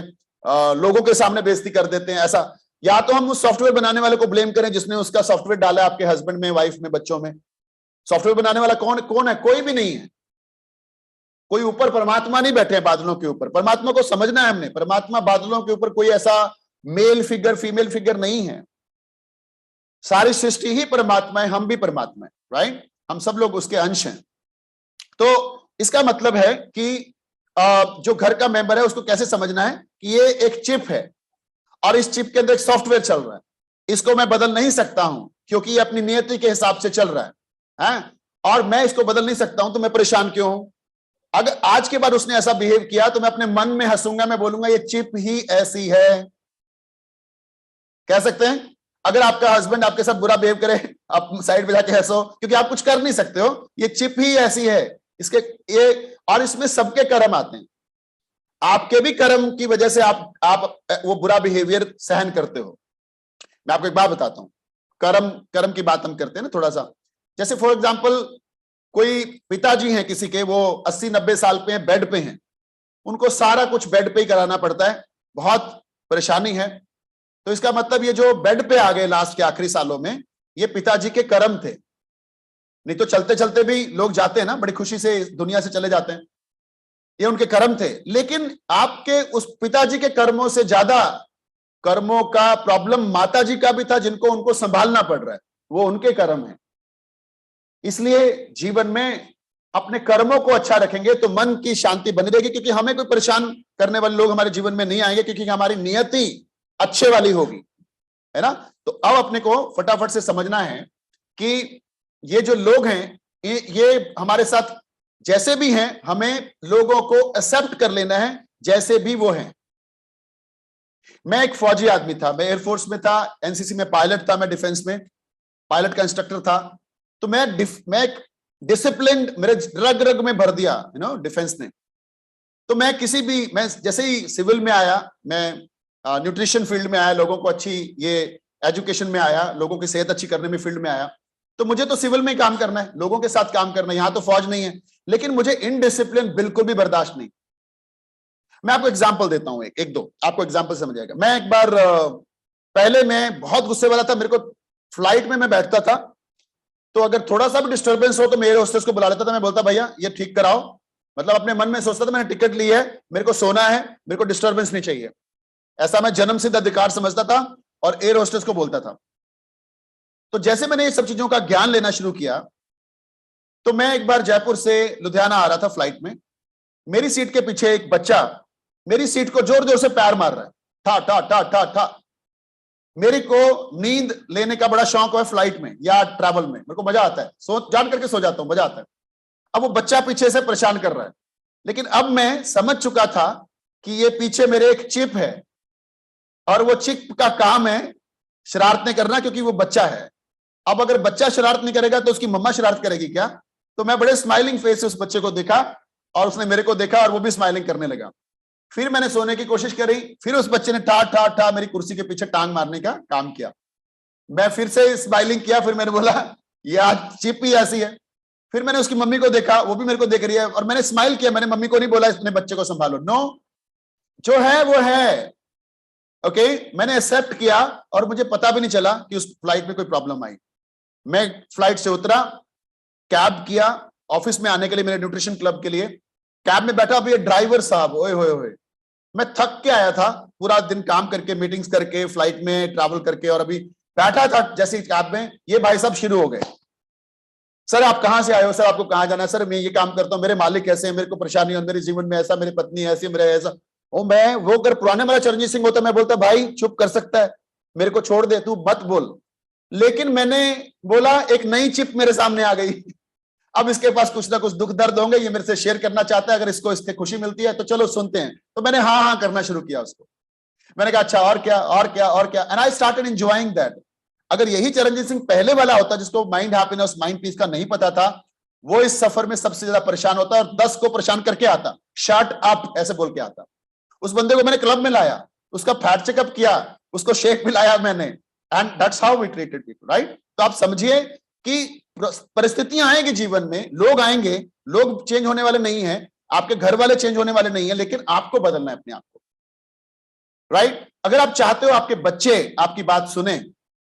लोगों के सामने बेइज्जती कर देते हैं, ऐसा। या तो हम उस सॉफ्टवेयर बनाने वाले को ब्लेम करें जिसने उसका सॉफ्टवेयर डाला आपके हस्बैंड में, वाइफ में, बच्चों में। सॉफ्टवेयर बनाने वाला कौन कौन है? कोई भी नहीं है। कोई ऊपर परमात्मा नहीं बैठे हैं बादलों के ऊपर, परमात्मा को समझना है हमने। परमात्मा बादलों के ऊपर कोई ऐसा मेल फिगर फीमेल फिगर नहीं है। सारी सृष्टि ही परमात्मा है, हम भी परमात्मा है, राइट? हम सब लोग उसके अंश हैं। तो इसका मतलब है कि जो घर का मेंबर है उसको कैसे समझना है कि ये एक चिप है और इस चिप के अंदर एक सॉफ्टवेयर चल रहा है, इसको मैं बदल नहीं सकता हूं क्योंकि ये अपनी नियति के हिसाब से चल रहा है? और मैं इसको बदल नहीं सकता हूं, तो मैं परेशान क्यों हूं? अगर आज के बाद उसने ऐसा बिहेव किया तो मैं अपने मन में हंसूंगा, मैं बोलूंगा ये चिप ही ऐसी है। कह सकते हैं अगर आपका हस्बैंड आपके साथ बुरा बिहेव करे, आप साइड में जाके हंसो क्योंकि आप कुछ कर नहीं सकते हो, ये चिप ही ऐसी है। इसके ये, और इसमें सबके कर्म आते हैं, आपके भी कर्म की वजह से आप वो बुरा बिहेवियर सहन करते हो। मैं आपको एक बात बताता हूं, कर्म की बात हम करते हैं ना थोड़ा सा। जैसे फॉर एग्जांपल कोई पिताजी हैं किसी के, वो 80-90 साल पे हैं, बेड पे हैं, उनको सारा कुछ बेड पे ही कराना पड़ता है, बहुत परेशानी है। तो इसका मतलब ये जो बेड पे आ गए लास्ट के आखिरी सालों में, ये पिताजी के कर्म थे। नहीं तो चलते चलते भी लोग जाते हैं ना, बड़ी खुशी से दुनिया से चले जाते हैं, ये उनके कर्म थे। लेकिन आपके उस पिताजी के कर्मों से ज्यादा कर्मों का प्रॉब्लम माताजी का भी था, जिनको उनको संभालना पड़ रहा है, वो उनके कर्म है। इसलिए जीवन में अपने कर्मों को अच्छा रखेंगे तो मन की शांति बनी रहेगी, क्योंकि हमें कोई परेशान करने वाले लोग हमारे जीवन में नहीं आएंगे, क्योंकि हमारी नियति अच्छे वाली होगी, है ना? तो अब अपने को फटाफट से समझना है कि ये जो लोग हैं ये हमारे साथ जैसे भी हैं, हमें लोगों को एक्सेप्ट कर लेना है जैसे भी वो हैं। मैं एक फौजी आदमी था, मैं एयरफोर्स में था, एनसीसी में पायलट था, मैं डिफेंस में पायलट का इंस्ट्रक्टर था। तो मैं एक डिसिप्लिन मेरे रग रग में भर दिया, डिफेंस ने। तो मैं जैसे ही सिविल में आया, मैं न्यूट्रिशन फील्ड में आया, लोगों को अच्छी ये एजुकेशन में आया, लोगों की सेहत अच्छी करने में फील्ड में आया, तो मुझे तो सिविल में ही काम करना है, लोगों के साथ काम करना है, यहां तो फौज नहीं है। लेकिन मुझे इनडिसिप्लिन बिल्कुल भी बर्दाश्त नहीं। मैं आपको एग्जांपल देता हूं, एक दो आपको एग्जांपल समझ आएगा। मैं एक बार पहले मैं बहुत गुस्से वाला था, मेरे को फ्लाइट में मैं बैठता था तो अगर थोड़ा सा भी डिस्टर्बेंस हो तो मेरे होस्टेस को बुला लेता था, मैं बोलता भैया ये ठीक कराओ। मतलब अपने मन में सोचता था मैंने टिकट ली है, मेरे को सोना है, मेरे को डिस्टर्बेंस नहीं चाहिए, ऐसा मैं जन्म सिद्ध अधिकार समझता था और एयर होस्टेस को बोलता था। तो जैसे मैंने ये सब चीजों का ज्ञान लेना शुरू किया, तो मैं एक बार जयपुर से लुधियाना आ रहा था फ्लाइट में, मेरी सीट के पीछे एक बच्चा मेरी सीट को जोर जोर से पैर मार रहा है, ठा ठा ठा ठा ठा। मेरे को नींद लेने का बड़ा शौक है फ्लाइट में या ट्रैवल में, मेरे को मजा आता है, जान करके सो जाता हूं, मजा आता है। अब वो बच्चा पीछे से परेशान कर रहा है, लेकिन अब मैं समझ चुका था कि ये पीछे मेरे एक चिप है और वो चिप का काम है शरारतें करना, क्योंकि वो बच्चा है। अब अगर बच्चा शरारत नहीं करेगा तो उसकी मम्मा शरारत करेगी क्या? तो मैं बड़े स्माइलिंग फेस से उस बच्चे को देखा और उसने मेरे को देखा और वो भी स्माइलिंग करने लगा। फिर मैंने सोने की कोशिश करी, फिर उस बच्चे ने ठा ठा ठा मेरी कुर्सी के पीछे टांग मारने का काम किया। मैं फिर से स्माइलिंग किया, फिर मैंने बोला ये आज चिप ही ऐसी है। फिर मैंने उसकी मम्मी को देखा, वो भी मेरे को देख रही है और मैंने स्माइल किया। मैंने मम्मी को नहीं बोला अपने बच्चे को संभालो, नो, जो है वो है, ओके। मैंने एक्सेप्ट किया और मुझे पता भी नहीं चला कि उस फ्लाइट में कोई प्रॉब्लम आई। मैं फ्लाइट से उतरा, कैब किया ऑफिस में आने के लिए, मेरे न्यूट्रिशन क्लब के लिए कैब में बैठा। अभी ड्राइवर साहब, ओए होए होए, मैं थक के आया था, पूरा दिन काम करके, मीटिंग्स करके, फ्लाइट में ट्रैवल करके, और अभी बैठा था जैसे ही कैब में, ये भाई साहब शुरू हो गए, सर आप कहां से आए हो, सर आपको कहां जाना है, सर मैं ये काम करता हूं, मेरे मालिक कैसे हैं, मेरे को परेशानी है, मेरे जीवन में ऐसा, मेरी पत्नी ऐसी, मेरे ऐसा। ओ मैं वो अगर पुराने वाला चरणजीत सिंह होता, मैं बोलता भाई चुप कर सकता है, मेरे को छोड़ दे, तू मत बोल। लेकिन मैंने बोला, एक नई चिप मेरे सामने आ गई, अब इसके पास कुछ ना कुछ दुख दर्द होंगे, ये मेरे से शेयर करना चाहता है, अगर इसको इससे खुशी मिलती है तो चलो सुनते हैं। तो मैंने हाँ हाँ करना शुरू किया उसको। मैंने कहा अच्छा और क्या और क्या और क्या, and I started enjoying that. अगर यही चरणजीत सिंह पहले वाला होता, जिसको माइंड हैप्पीनेस माइंड पीस का नहीं पता था, वो इस सफर में सबसे ज्यादा परेशान होता और 10 को परेशान करके आता, शट अप ऐसे बोल के आता। उस बंदे को मैंने क्लब में लाया, उसका फैट चेकअप किया, उसको शेक पिलाया मैंने, and that's how we treated people, right. तो आप समझिए कि परिस्थितियां आएंगी जीवन में, लोग आएंगे, लोग चेंज होने वाले नहीं हैं, आपके घर वाले चेंज होने वाले नहीं है, लेकिन आपको बदलना है अपने आप को, राइट। अगर आप चाहते हो आपके बच्चे आपकी बात सुने,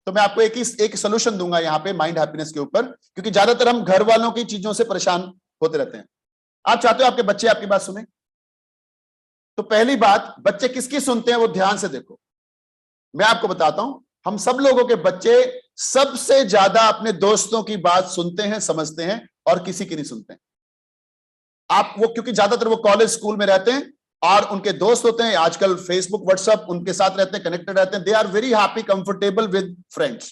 तो मैं आपको एक सोल्यूशन दूंगा यहाँ पे माइंड हैप्पीनेस के ऊपर, क्योंकि ज्यादातर हम घर वालों की चीजों से परेशान होते रहते हैं। आप चाहते हो आपके बच्चे आपकी बात सुने, तो पहली बात, बच्चे किसकी सुनते हैं वो ध्यान से देखो। मैं आपको बताता हूं, हम सब लोगों के बच्चे सबसे ज्यादा अपने दोस्तों की बात सुनते हैं, समझते हैं, और किसी की नहीं सुनते हैं। आप वो, क्योंकि ज्यादातर वो कॉलेज स्कूल में रहते हैं और उनके दोस्त होते हैं, आजकल फेसबुक व्हाट्सएप उनके साथ रहते हैं, कनेक्टेड रहते हैं। They are very happy, comfortable with friends.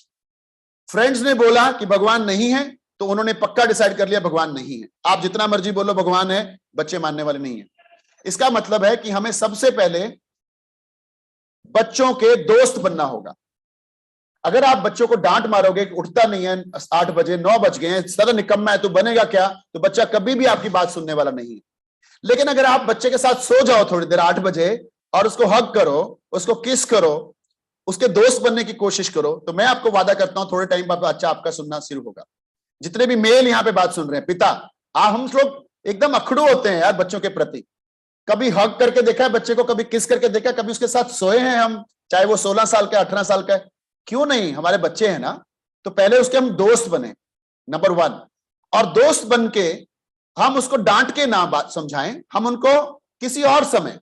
Friends ने बोला कि भगवान नहीं है, तो उन्होंने पक्का डिसाइड कर लिया भगवान नहीं है। आप जितना मर्जी बोलो भगवान है, बच्चे मानने वाले नहीं है। इसका मतलब है कि हमें सबसे पहले बच्चों के दोस्त बनना होगा। अगर आप बच्चों को डांट मारोगे कि उठता नहीं है, 8 बजे 9 बज गए हैं, सारा निकम्मा है, तो बनेगा क्या? तो बच्चा कभी भी आपकी बात सुनने वाला नहीं है। लेकिन अगर आप बच्चे के साथ सो जाओ थोड़ी देर 8 बजे और उसको हग करो, उसको किस करो, उसके दोस्त बनने की कोशिश करो, तो मैं आपको वादा करता हूं थोड़े टाइम बाद बच्चा आपका सुनना शुरू होगा। जितने भी मेल यहां पे बात सुन रहे हैं, पिता, हम लोग एकदम अखड़ू होते हैं यार बच्चों के प्रति। कभी हग करके देखा है बच्चे को, कभी किस करके देखा, कभी उसके साथ सोए हैं हम, चाहे वो 16 साल का 18 साल का है? क्यों नहीं? हमारे बच्चे हैं ना, तो पहले उसके हम दोस्त बने, नंबर 1। और दोस्त बन के हम उसको डांट के ना बात समझाएं, हम उनको किसी और समय,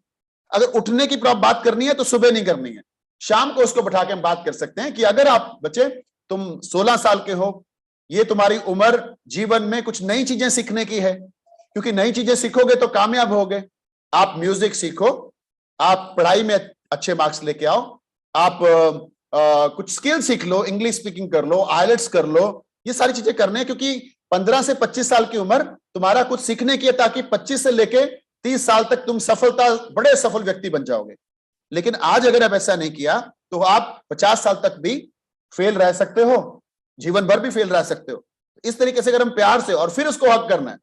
अगर उठने की बात करनी है तो सुबह नहीं करनी है, शाम को उसको बैठा के हम बात कर सकते हैं कि अगर आप बच्चे, तुम 16 साल के हो, ये तुम्हारी उम्र जीवन में कुछ नई चीजें सीखने की है, क्योंकि नई चीजें सीखोगे तो कामयाब होगे। आप म्यूजिक सीखो, आप पढ़ाई में अच्छे मार्क्स लेके आओ, आप कुछ स्किल सीख लो, इंग्लिश स्पीकिंग कर लो, आइलेट्स कर लो, ये सारी चीजें करने हैं, क्योंकि 15 से 25 साल की उम्र तुम्हारा कुछ सीखने की है, ताकि 25 से लेके 30 साल तक तुम बड़े सफल व्यक्ति बन जाओगे। लेकिन आज अगर आप ऐसा नहीं किया तो आप 50 साल तक भी फेल रह सकते हो, जीवन भर भी फेल रह सकते हो। इस तरीके से अगर हम प्यार से, और फिर उसको हक करना है।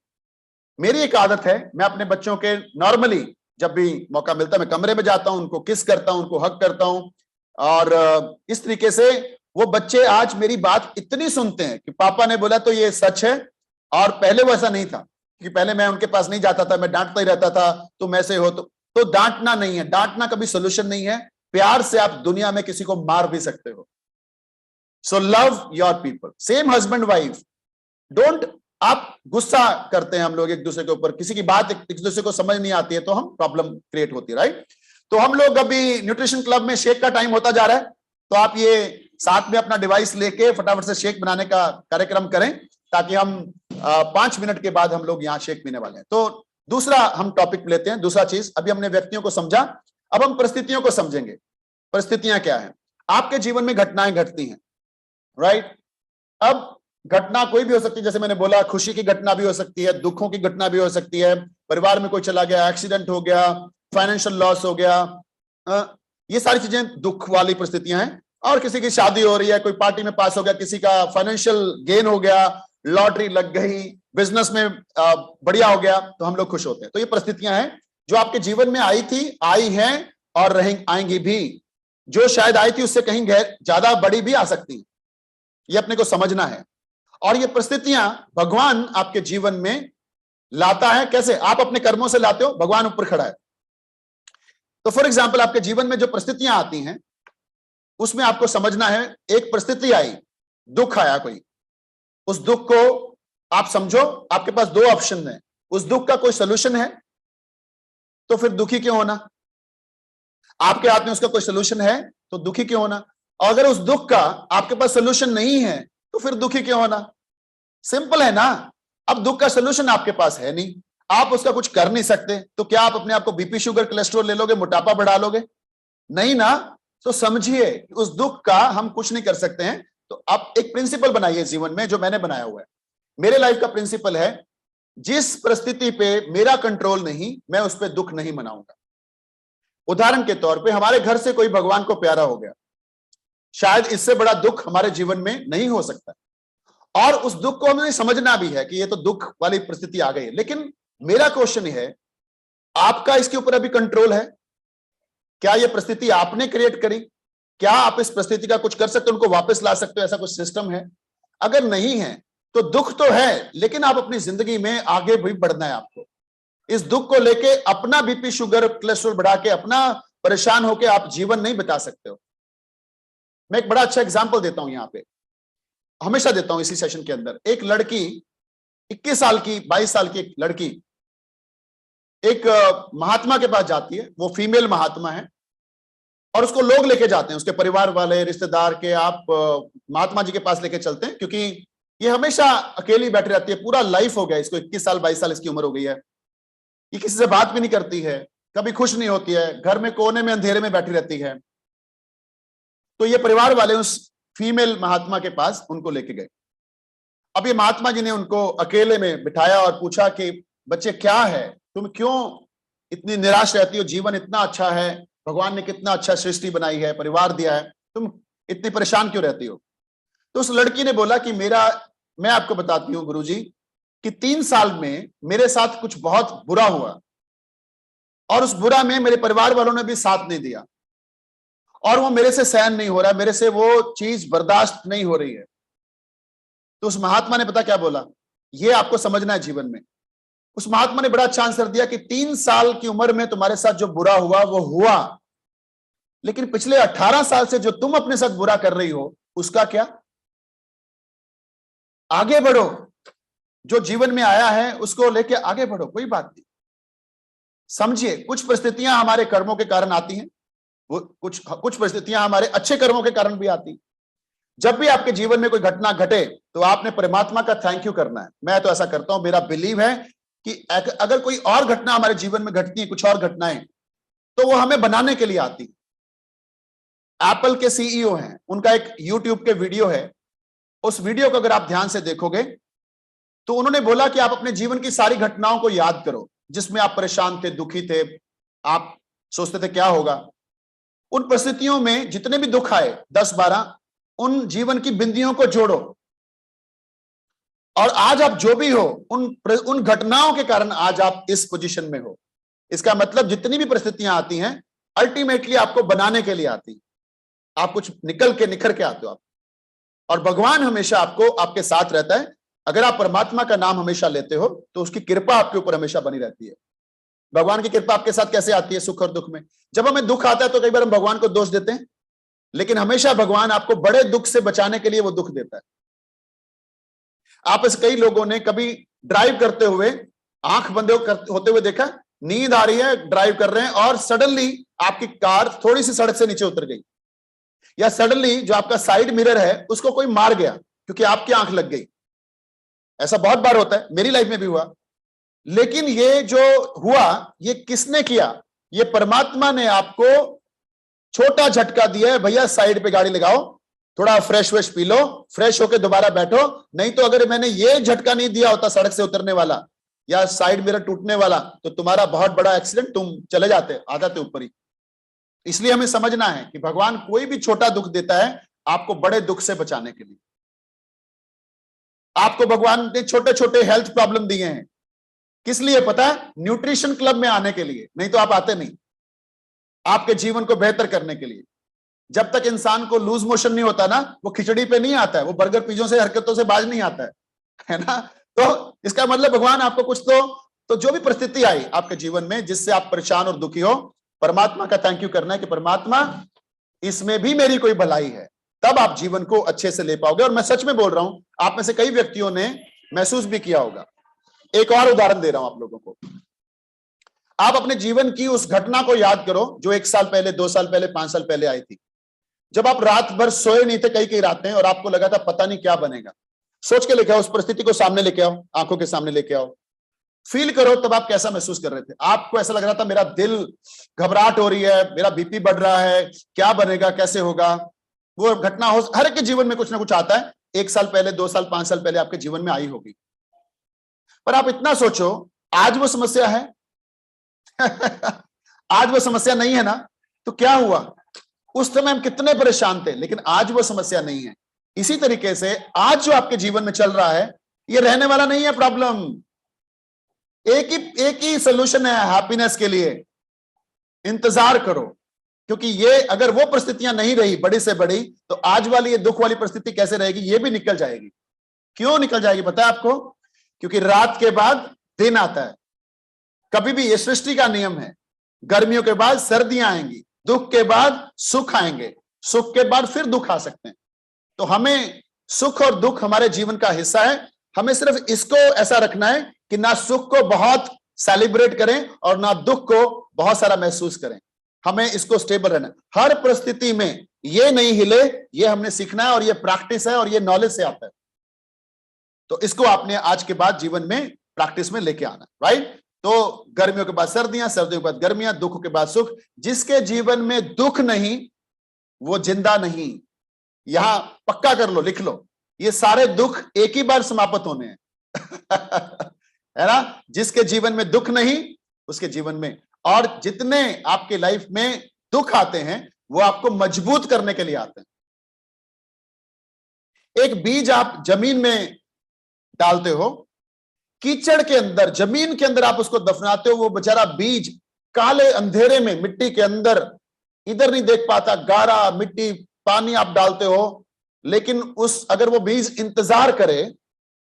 मेरी एक आदत है, मैं अपने बच्चों के नॉर्मली जब भी मौका मिलता है, मैं कमरे में जाता हूं, उनको किस करता हूं, उनको हक करता हूं, और इस तरीके से वो बच्चे आज मेरी बात इतनी सुनते हैं कि पापा ने बोला तो ये सच है। और पहले वो ऐसा नहीं था, क्योंकि पहले मैं उनके पास नहीं जाता था, मैं डांटता ही रहता था, तुम ऐसे हो। तो डांटना नहीं है, डांटना कभी सोल्यूशन नहीं है। प्यार से आप दुनिया में किसी को मार भी सकते हो। So love your people, same husband wife, don't, आप गुस्सा करते हैं हम लोग एक दूसरे के ऊपर, किसी की बात एक दूसरे को समझ नहीं आती है तो हम प्रॉब्लम क्रिएट होती है, राइट? तो हम लोग अभी न्यूट्रिशन क्लब में शेक का टाइम होता जा रहा है, तो आप ये साथ में अपना डिवाइस लेके फटाफट से शेक बनाने का कार्यक्रम करें, ताकि हम 5 मिनट के बाद हम लोग यहाँ शेक पीने वाले हैं। तो दूसरा हम टॉपिक लेते हैं, दूसरा चीज, अभी हमने व्यक्तियों को समझा, अब हम परिस्थितियों को समझेंगे। परिस्थितियां क्या है? आपके जीवन में घटनाएं घटती हैं, राइट? अब घटना कोई भी हो सकती है, जैसे मैंने बोला, खुशी की घटना भी हो सकती है, दुखों की घटना भी हो सकती है, परिवार में कोई चला गया, एक्सीडेंट हो गया, फाइनेंशियल लॉस हो गया, ये सारी चीजें दुख वाली परिस्थितियां हैं। और किसी की शादी हो रही है, कोई पार्टी में पास हो गया, किसी का फाइनेंशियल गेन हो गया, लॉटरी लग गई, बिजनेस में बढ़िया हो गया, तो हम लोग खुश होते हैं। तो ये परिस्थितियां हैं जो आपके जीवन में आई थी, आई हैं और आएंगी भी। जो शायद आई थी उससे कहीं ज्यादा बड़ी भी आ सकती है, ये अपने को समझना है। और ये परिस्थितियां भगवान आपके जीवन में लाता है। कैसे? आप अपने कर्मों से लाते हो, भगवान ऊपर खड़ा है। तो फॉर एग्जाम्पल, आपके जीवन में जो परिस्थितियां आती हैं उसमें आपको समझना है, एक परिस्थिति आई, दुख आया कोई, उस दुख को आप समझो, आपके पास 2 ऑप्शन है। उस दुख का कोई सोल्यूशन है तो फिर दुखी क्यों होना? आपके हाथ में उसका कोई सोल्यूशन है तो दुखी क्यों होना? और अगर उस दुख का आपके पास सोल्यूशन नहीं है तो फिर दुखी क्यों होना? सिंपल है ना। अब दुख का सोल्यूशन आपके पास है नहीं, आप उसका कुछ कर नहीं सकते, तो क्या आप अपने आप को बीपी, शुगर, कोलेस्ट्रॉल ले लोगे, मोटापा बढ़ा लोगे? नहीं ना। तो समझिए, उस दुख का हम कुछ नहीं कर सकते हैं। तो आप एक प्रिंसिपल बनाइए जीवन में, जो मैंने बनाया हुआ है। मेरे लाइफ का प्रिंसिपल है, जिस परिस्थिति पे मेरा कंट्रोल नहीं, मैं उस पर दुख नहीं मनाऊंगा। उदाहरण के तौर पे, हमारे घर से कोई भगवान को प्यारा हो गया, शायद इससे बड़ा दुख हमारे जीवन में नहीं हो सकता, और उस दुख को हमें समझना भी है कि ये तो दुख वाली परिस्थिति आ गई है। लेकिन मेरा क्वेश्चन है, आपका इसके ऊपर अभी कंट्रोल है? क्या ये परिस्थिति आपने क्रिएट करी? क्या आप इस परिस्थिति का कुछ कर सकते हो, उनको वापस ला सकते हो? ऐसा कुछ सिस्टम है? अगर नहीं है तो दुख तो है, लेकिन आप अपनी जिंदगी में आगे भी बढ़ना है आपको। इस दुख को लेके अपना बीपी, शुगर, कोलेस्ट्रॉल बढ़ा के, अपना परेशान होकर आप जीवन नहीं बिता सकते हो। मैं एक बड़ा अच्छा एग्जाम्पल देता हूं, यहां पे हमेशा देता हूं इसी सेशन के अंदर। एक लड़की, 21 साल की, 22 साल की एक लड़की एक महात्मा के पास जाती है, वो फीमेल महात्मा है, और उसको लोग लेके जाते हैं, उसके परिवार वाले, रिश्तेदार के, आप महात्मा जी के पास लेके चलते हैं, क्योंकि ये हमेशा अकेली बैठी रहती है, पूरा लाइफ हो गया इसको, 21 साल 22 साल इसकी उम्र हो गई है, ये किसी से बात भी नहीं करती है, कभी खुश नहीं होती है, घर में कोने में अंधेरे में बैठी रहती है। तो ये परिवार वाले उस फीमेल महात्मा के पास उनको लेके गए। अब ये महात्मा जी ने उनको अकेले में बिठाया और पूछा कि बच्चे क्या है, तुम क्यों इतनी निराश रहती हो, जीवन इतना अच्छा है, भगवान ने कितना अच्छा सृष्टि बनाई है, परिवार दिया है, तुम इतनी परेशान क्यों रहती हो। तो उस लड़की ने बोला कि मैं आपको बताती हूँ गुरुजी कि 3 साल में मेरे साथ कुछ बहुत बुरा हुआ, और उस बुरा में मेरे परिवार वालों ने भी साथ नहीं दिया, और वो मेरे से सहन नहीं हो रहा, मेरे से वो चीज बर्दाश्त नहीं हो रही है। तो उस महात्मा ने पता क्या बोला, ये आपको समझना है जीवन में। उस महात्मा ने बड़ा अच्छा आंसर दिया कि 3 साल की उम्र में तुम्हारे साथ जो बुरा हुआ वो हुआ, लेकिन पिछले 18 साल से जो तुम अपने साथ बुरा कर रही हो उसका क्या, आगे बढ़ो, जो जीवन में आया है उसको लेके आगे बढ़ो, कोई बात नहीं। समझिए, कुछ परिस्थितियां हमारे कर्मों के कारण आती हैं, वो कुछ परिस्थितियां हमारे अच्छे कर्मों के कारण भी आती। जब भी आपके जीवन में कोई घटना घटे तो आपने परमात्मा का थैंक यू करना है। मैं तो ऐसा करता हूं, मेरा बिलीव है कि अगर कोई और घटना हमारे जीवन में घटती है, कुछ और घटनाएं, तो वो हमें बनाने के लिए आती। एप्पल के सीईओ हैं, उनका एक यूट्यूब के वीडियो है, उस वीडियो को अगर आप ध्यान से देखोगे तो उन्होंने बोला कि आप अपने जीवन की सारी घटनाओं को याद करो जिसमें आप परेशान थे, दुखी थे, आप सोचते थे क्या होगा। उन परिस्थितियों में जितने भी दुख आए 10-12, उन जीवन की बिंदियों को जोड़ो, और आज आप जो भी हो उन घटनाओं के कारण आज आप इस पोजीशन में हो। इसका मतलब जितनी भी परिस्थितियां आती हैं अल्टीमेटली आपको बनाने के लिए आती, आप कुछ निखर के आते हो आप, और भगवान हमेशा आपको आपके साथ रहता है। अगर आप परमात्मा का नाम हमेशा लेते हो तो उसकी कृपा आपके ऊपर हमेशा बनी रहती है। भगवान की कृपा आपके साथ कैसे आती है, सुख और दुख में। जब हमें दुख आता है तो कई बार हम भगवान को दोष देते हैं, लेकिन हमेशा भगवान आपको बड़े दुख से बचाने के लिए वो दुख देता है। आप ऐसे कई लोगों ने कभी ड्राइव करते हुए आंख बंद होते हुए देखा, नींद आ रही है, ड्राइव कर रहे हैं और सडनली आपकी कार थोड़ी सी सड़क से नीचे उतर गई, या सडनली जो आपका साइड मिरर है उसको कोई मार गया क्योंकि आपकी आंख लग गई। ऐसा बहुत बार होता है, मेरी लाइफ में भी हुआ। लेकिन ये जो हुआ ये किसने किया, ये परमात्मा ने आपको छोटा झटका दिया है, भैया साइड पे गाड़ी लगाओ, थोड़ा फ्रेश वेश पी लो, फ्रेश होकर दोबारा बैठो। नहीं तो अगर मैंने ये झटका नहीं दिया होता सड़क से उतरने वाला या साइड मिरर टूटने वाला, तो तुम्हारा बहुत बड़ा एक्सीडेंट, तुम चले जाते, आ जाते ऊपर ही। इसलिए हमें समझना है कि भगवान कोई भी छोटा दुख देता है आपको बड़े दुख से बचाने के लिए। आपको भगवान ने छोटे छोटे हेल्थ प्रॉब्लम दिए हैं, किस लिए पता है? न्यूट्रिशन क्लब में आने के लिए, नहीं तो आप आते नहीं। आपके जीवन को बेहतर करने के लिए। जब तक इंसान को लूज मोशन नहीं होता ना, वो खिचड़ी पे नहीं आता है, वो बर्गर पिज्जों से हरकतों से बाज नहीं आता है ना। तो इसका मतलब भगवान आपको कुछ तो जो भी परिस्थिति आई आपके जीवन में जिससे आप परेशान और दुखी हो, परमात्मा का थैंक यू करना है कि परमात्मा इसमें भी मेरी कोई भलाई है, तब आप जीवन को अच्छे से ले पाओगे। और मैं सच में बोल रहा हूं, आप में से कई व्यक्तियों ने महसूस भी किया होगा। एक और उदाहरण दे रहा हूं आप लोगों को। आप अपने जीवन की उस घटना को याद करो जो 1 साल पहले, 2 साल पहले, 5 साल पहले आई थी, जब आप रात भर सोए नहीं थे, कई रातें, और आपको लगा था पता नहीं क्या बनेगा। सोच के लेके आओ, उस परिस्थिति को सामने लेके आओ, आंखों के सामने लेके आओ, फील करो तब आप कैसा महसूस कर रहे थे। आपको ऐसा लग रहा था मेरा दिल, घबराहट हो रही है, मेरा बीपी बढ़ रहा है, क्या बनेगा, कैसे होगा। वो घटना हो, हर एक के जीवन में कुछ ना कुछ आता है, 1 साल पहले, 2 साल, 5 साल पहले आपके जीवन में आई होगी। पर आप इतना सोचो, आज वो समस्या है आज वो समस्या नहीं है ना। तो क्या हुआ, उस समय हम कितने परेशान थे, लेकिन आज वो समस्या नहीं है। इसी तरीके से आज जो आपके जीवन में चल रहा है ये रहने वाला नहीं है प्रॉब्लम। एक ही सोल्यूशन है हैप्पीनेस के लिए, इंतजार करो। क्योंकि ये अगर वो परिस्थितियां नहीं रही बड़ी से बड़ी, तो आज वाली ये दुख वाली परिस्थिति कैसे रहेगी, ये भी निकल जाएगी। क्यों निकल जाएगी पता है आपको? क्योंकि रात के बाद दिन आता है। कभी भी, ये सृष्टि का नियम है। गर्मियों के बाद सर्दियां आएंगी, दुख के बाद सुख आएंगे, सुख के बाद फिर दुख आ सकते हैं। तो हमें सुख और दुख हमारे जीवन का हिस्सा है। हमें सिर्फ इसको ऐसा रखना है कि ना सुख को बहुत सेलिब्रेट करें और ना दुख को बहुत सारा महसूस करें। हमें इसको स्टेबल रहना है। हर परिस्थिति में ये नहीं हिले, ये हमने सीखना है, और ये प्रैक्टिस है, और ये नॉलेज से आता है। तो इसको आपने आज के बाद जीवन में प्रैक्टिस में लेके आना, राइट। तो गर्मियों के बाद सर्दियां, सर्दियों के बाद गर्मियां, दुख के बाद सुख। जिसके जीवन में दुख नहीं वो जिंदा नहीं। यहां पक्का कर लो, लिख लो, ये सारे दुख एक ही बार समाप्त होने हैं। है ना। जिसके जीवन में दुख नहीं उसके जीवन में, और जितने आपके लाइफ में दुख आते हैं वो आपको मजबूत करने के लिए आते हैं। एक बीज आप जमीन में डालते हो, कीचड़ के अंदर, जमीन के अंदर आप उसको दफनाते हो, वो बेचारा बीज काले अंधेरे में मिट्टी के अंदर इधर नहीं देख पाता, गारा मिट्टी, पानी आप डालते हो, लेकिन अगर वो बीज इंतजार करे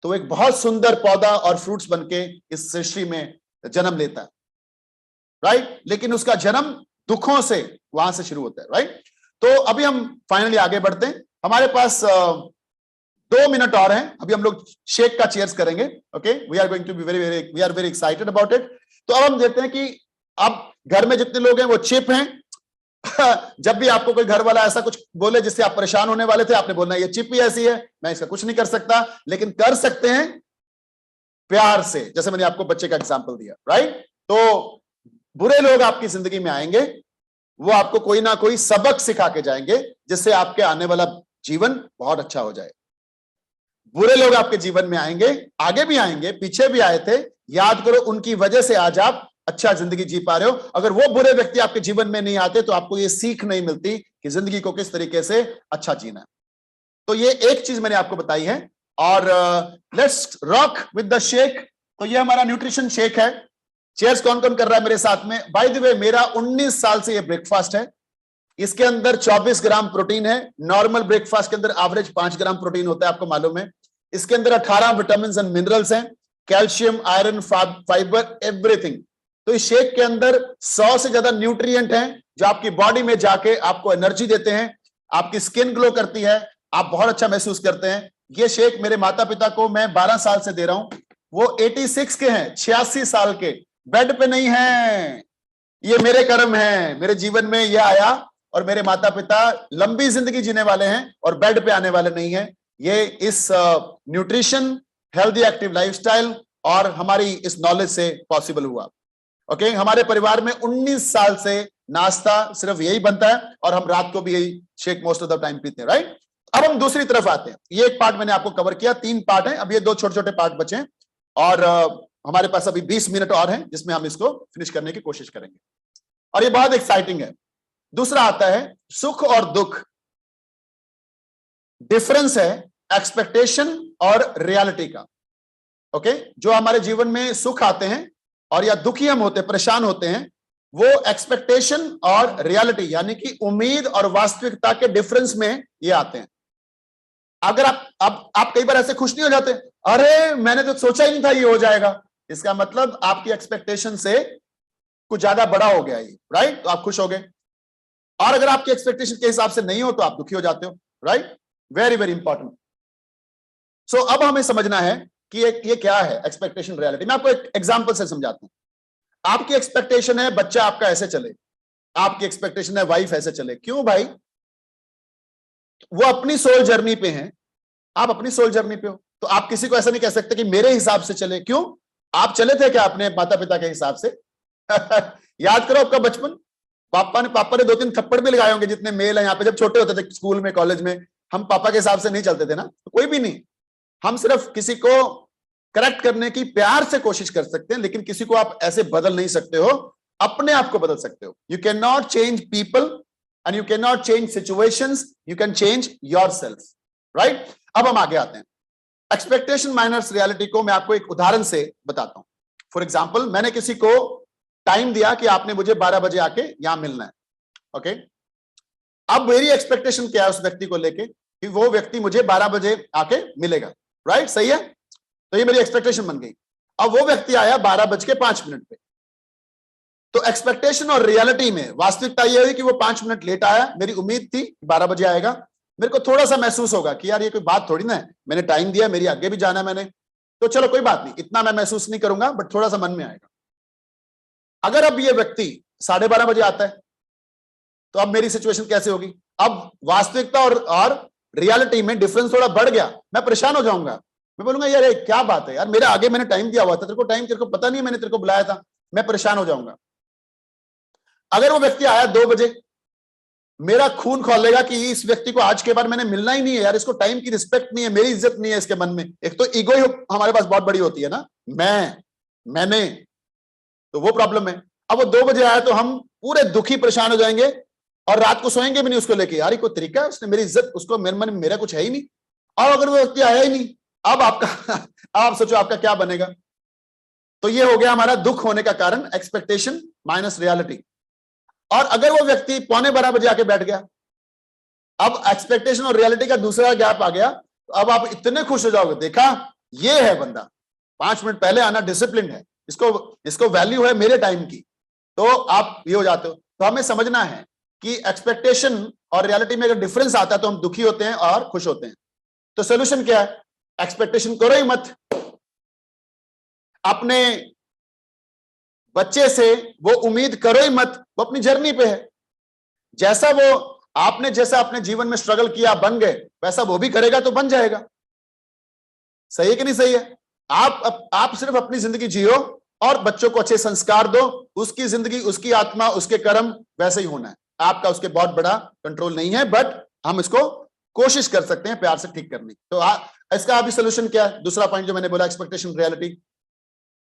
तो एक बहुत सुंदर पौधा और फ्रूट्स बनके इस सृष्टि में जन्म लेता है, राइट। लेकिन उसका जन्म दुखों से वहां से शुरू होता है, राइट। तो अभी हम फाइनली आगे बढ़ते हैं। हमारे पास 2 मिनट और हैं। अभी हम लोग शेक का चीयर्स करेंगे। Okay, we are going to be we are very excited about it. तो अब हम देखते हैं कि अब घर में जितने लोग हैं वो चिप हैं। जब भी आपको कोई घर वाला ऐसा कुछ बोले जिससे आप परेशान होने वाले थे, आपने बोलना ये चिप ही ऐसी है, मैं इसका कुछ नहीं कर सकता, लेकिन कर सकते हैं प्यार से, जैसे मैंने आपको बच्चे का एग्जांपल दिया, राइट। तो बुरे लोग आपकी जिंदगी में आएंगे, वो आपको कोई ना कोई सबक सिखा के जाएंगे जिससे आपके आने वाला जीवन बहुत अच्छा हो जाए। बुरे लोग आपके जीवन में आएंगे, आगे भी आएंगे, पीछे भी आए थे, याद करो उनकी वजह से आज आप अच्छा जिंदगी जी पा रहे हो। अगर वो बुरे व्यक्ति आपके जीवन में नहीं आते तो आपको ये सीख नहीं मिलती कि जिंदगी को किस तरीके से अच्छा जीना है। तो ये एक चीज मैंने आपको बताई है। और let's rock with the shake. तो ये हमारा न्यूट्रिशन शेक है। चेयर्स कौन कौन कर रहा है मेरे साथ में? बाय द वे, मेरा 19 साल से ये ब्रेकफास्ट है। इसके अंदर 24 ग्राम प्रोटीन है। नॉर्मल ब्रेकफास्ट के अंदर एवरेज 5 ग्राम प्रोटीन होता है, आपको मालूम है। इसके अंदर 18 विटामिन एंड मिनरल्स हैं, कैल्शियम, आयरन, फाइबर, एवरीथिंग। तो इस शेक के अंदर 100 से ज्यादा न्यूट्रिएंट हैं जो आपकी बॉडी में जाके आपको एनर्जी देते हैं, आपकी स्किन ग्लो करती है, आप बहुत अच्छा महसूस करते हैं। ये शेक मेरे माता पिता को मैं 12 साल से दे रहा हूं। वो 86 के हैं, 86 साल के, बेड पे नहीं है। ये मेरे कर्म है, मेरे जीवन में ये आया, और मेरे माता पिता लंबी जिंदगी जीने वाले हैं और बेड पे आने वाले नहीं है। ये इस न्यूट्रिशन, हेल्दी एक्टिव लाइफस्टाइल और हमारी इस नॉलेज से पॉसिबल हुआ। ओके, हमारे परिवार में 19 साल से नाश्ता सिर्फ यही बनता है, और हम रात को भी यही shake most of the time पीते हैं, राइट। अब हम दूसरी तरफ आते हैं। ये एक पार्ट मैंने आपको कवर किया, 3 पार्ट हैं, अब ये 2 छोटे छोटे पार्ट बचे हैं, और हमारे पास अभी 20 मिनट और हैं जिसमें हम इसको फिनिश करने की कोशिश करेंगे, और ये बहुत एक्साइटिंग है। दूसरा आता है सुख और दुख। डिफरेंस है एक्सपेक्टेशन और रियलिटी का। ओके, जो हमारे जीवन में सुख आते हैं और या दुखी हम होते हैं, परेशान होते हैं, वो एक्सपेक्टेशन और रियलिटी यानी कि उम्मीद और वास्तविकता के डिफरेंस में ये आते हैं। अगर आप कई बार ऐसे खुश नहीं हो जाते, अरे मैंने तो सोचा ही नहीं था ये हो जाएगा, इसका मतलब आपकी एक्सपेक्टेशन से कुछ ज्यादा बड़ा हो गया ये, राइट। तो आप खुश हो गए। और अगर आपकी एक्सपेक्टेशन के हिसाब से नहीं हो तो आप दुखी हो जाते हो, right. Very very important. So अब हमें समझना है कि ये क्या है एक्सपेक्टेशन रियलिटी। मैं आपको एक एग्जांपल से समझाता हूं। आपकी एक्सपेक्टेशन है बच्चा आपका ऐसे चले, आपकी एक्सपेक्टेशन है वाइफ ऐसे चले। क्यों भाई? वो अपनी सोल जर्नी पे हैं, आप अपनी सोल जर्नी पे हो, तो आप किसी को ऐसा नहीं कह सकते कि मेरे हिसाब से चले। क्यों? आप चले थे क्या अपने माता पिता के हिसाब से? याद करो आपका बचपन, पापा ने 2-3 थप्पड़ भी लगाए होंगे जितने मेल है यहाँ पे। जब छोटे होते थे स्कूल में, कॉलेज में, हम पापा के हिसाब से नहीं चलते थे ना, तो कोई भी नहीं। हम सिर्फ किसी को करेक्ट करने की प्यार से कोशिश कर सकते हैं, लेकिन किसी को आप ऐसे बदल नहीं सकते हो, अपने आप को बदल सकते हो। You can not change people and you can not change situations, you can change yourself, right. अब हम आगे आते हैं। एक्सपेक्टेशन माइनस रियलिटी को मैं आपको एक उदाहरण से बताता हूं। फॉर एग्जाम्पल, मैंने किसी को टाइम दिया कि आपने मुझे 12 बजे आके यहां मिलना है। ओके, अब मेरी एक्सपेक्टेशन क्या है उस व्यक्ति को लेके कि वो व्यक्ति मुझे 12 बजे आके मिलेगा, राइट, सही है। तो ये मेरी एक्सपेक्टेशन बन गई। अब वो व्यक्ति आया 12:05 पे। तो एक्सपेक्टेशन और रियलिटी में वास्तविकता ये हुई कि वो 5 मिनट लेट आया। मेरी उम्मीद थी 12 बजे आएगा। मेरे को थोड़ा सा महसूस होगा कि यार ये कोई बात थोड़ी ना है, मैंने टाइम दिया, मेरी आगे भी जाना है मैंने, तो चलो कोई बात नहीं, इतना मैं महसूस नहीं करूंगा, बट थोड़ा सा मन में आएगा। अगर अब ये व्यक्ति 12:30 बजे आता है तो अब मेरी सिचुएशन कैसे होगी? अब वास्तविकता और रियलिटी में डिफरेंस थोड़ा बढ़ गया, मैं परेशान हो जाऊंगा। मैं बोलूंगा यार क्या बात है यार, मेरे आगे मैंने टाइम दिया हुआ था, तेरे को पता नहीं मैंने तेरे को बुलाया था, मैं परेशान हो जाऊंगा। अगर वो व्यक्ति आया 2 बजे, मेरा खून खोलेगा कि इस व्यक्ति को आज के बाद मैंने मिलना ही नहीं है यार, इसको टाइम की रिस्पेक्ट नहीं है, मेरी इज्जत नहीं है इसके मन में। एक तो ईगो ही हमारे पास बहुत बड़ी होती है ना, मैंने, तो वो प्रॉब्लम है। अब वो 2 बजे आया तो हम पूरे दुखी परेशान हो जाएंगे और रात को सोएंगे भी नहीं उसको लेके, यार कोई तरीका है, उसने मेरी इज्जत, उसको मेरे मन में मेरा कुछ है ही नहीं। और अगर वो व्यक्ति आया ही नहीं, अब आपका आप सोचो आपका क्या बनेगा। तो ये हो गया हमारा दुख होने का कारण, एक्सपेक्टेशन माइनस रियलिटी। और अगर वो व्यक्ति 11:15 बजे आके बैठ गया, अब एक्सपेक्टेशन और रियलिटी का दूसरा गैप आ गया, तो अब आप इतने खुश हो जाओगे, देखा ये है बंदा 5 मिनट पहले आना, डिसिप्लिन है, इसको वैल्यू है मेरे टाइम की, तो आप ये हो जाते हो। तो हमें समझना है कि एक्सपेक्टेशन और रियलिटी में अगर डिफरेंस आता है तो हम दुखी होते हैं और खुश होते हैं। तो सोल्यूशन क्या है? एक्सपेक्टेशन करो ही मत। अपने बच्चे से वो उम्मीद करो ही मत, वो अपनी जर्नी पे है। जैसा अपने जीवन में स्ट्रगल किया, बन गए, वैसा वो भी करेगा तो बन जाएगा। सही है कि नहीं सही है? आप सिर्फ अपनी जिंदगी जियो और बच्चों को अच्छे संस्कार दो, उसकी जिंदगी, उसकी आत्मा, उसके कर्म वैसे ही होना है। आपका उसके बहुत बड़ा कंट्रोल नहीं है, बट हम इसको कोशिश कर सकते हैं प्यार से ठीक करने की। तो इसका अभी सोल्यूशन क्या है? दूसरा पॉइंट जो मैंने बोला, एक्सपेक्टेशन रियलिटी।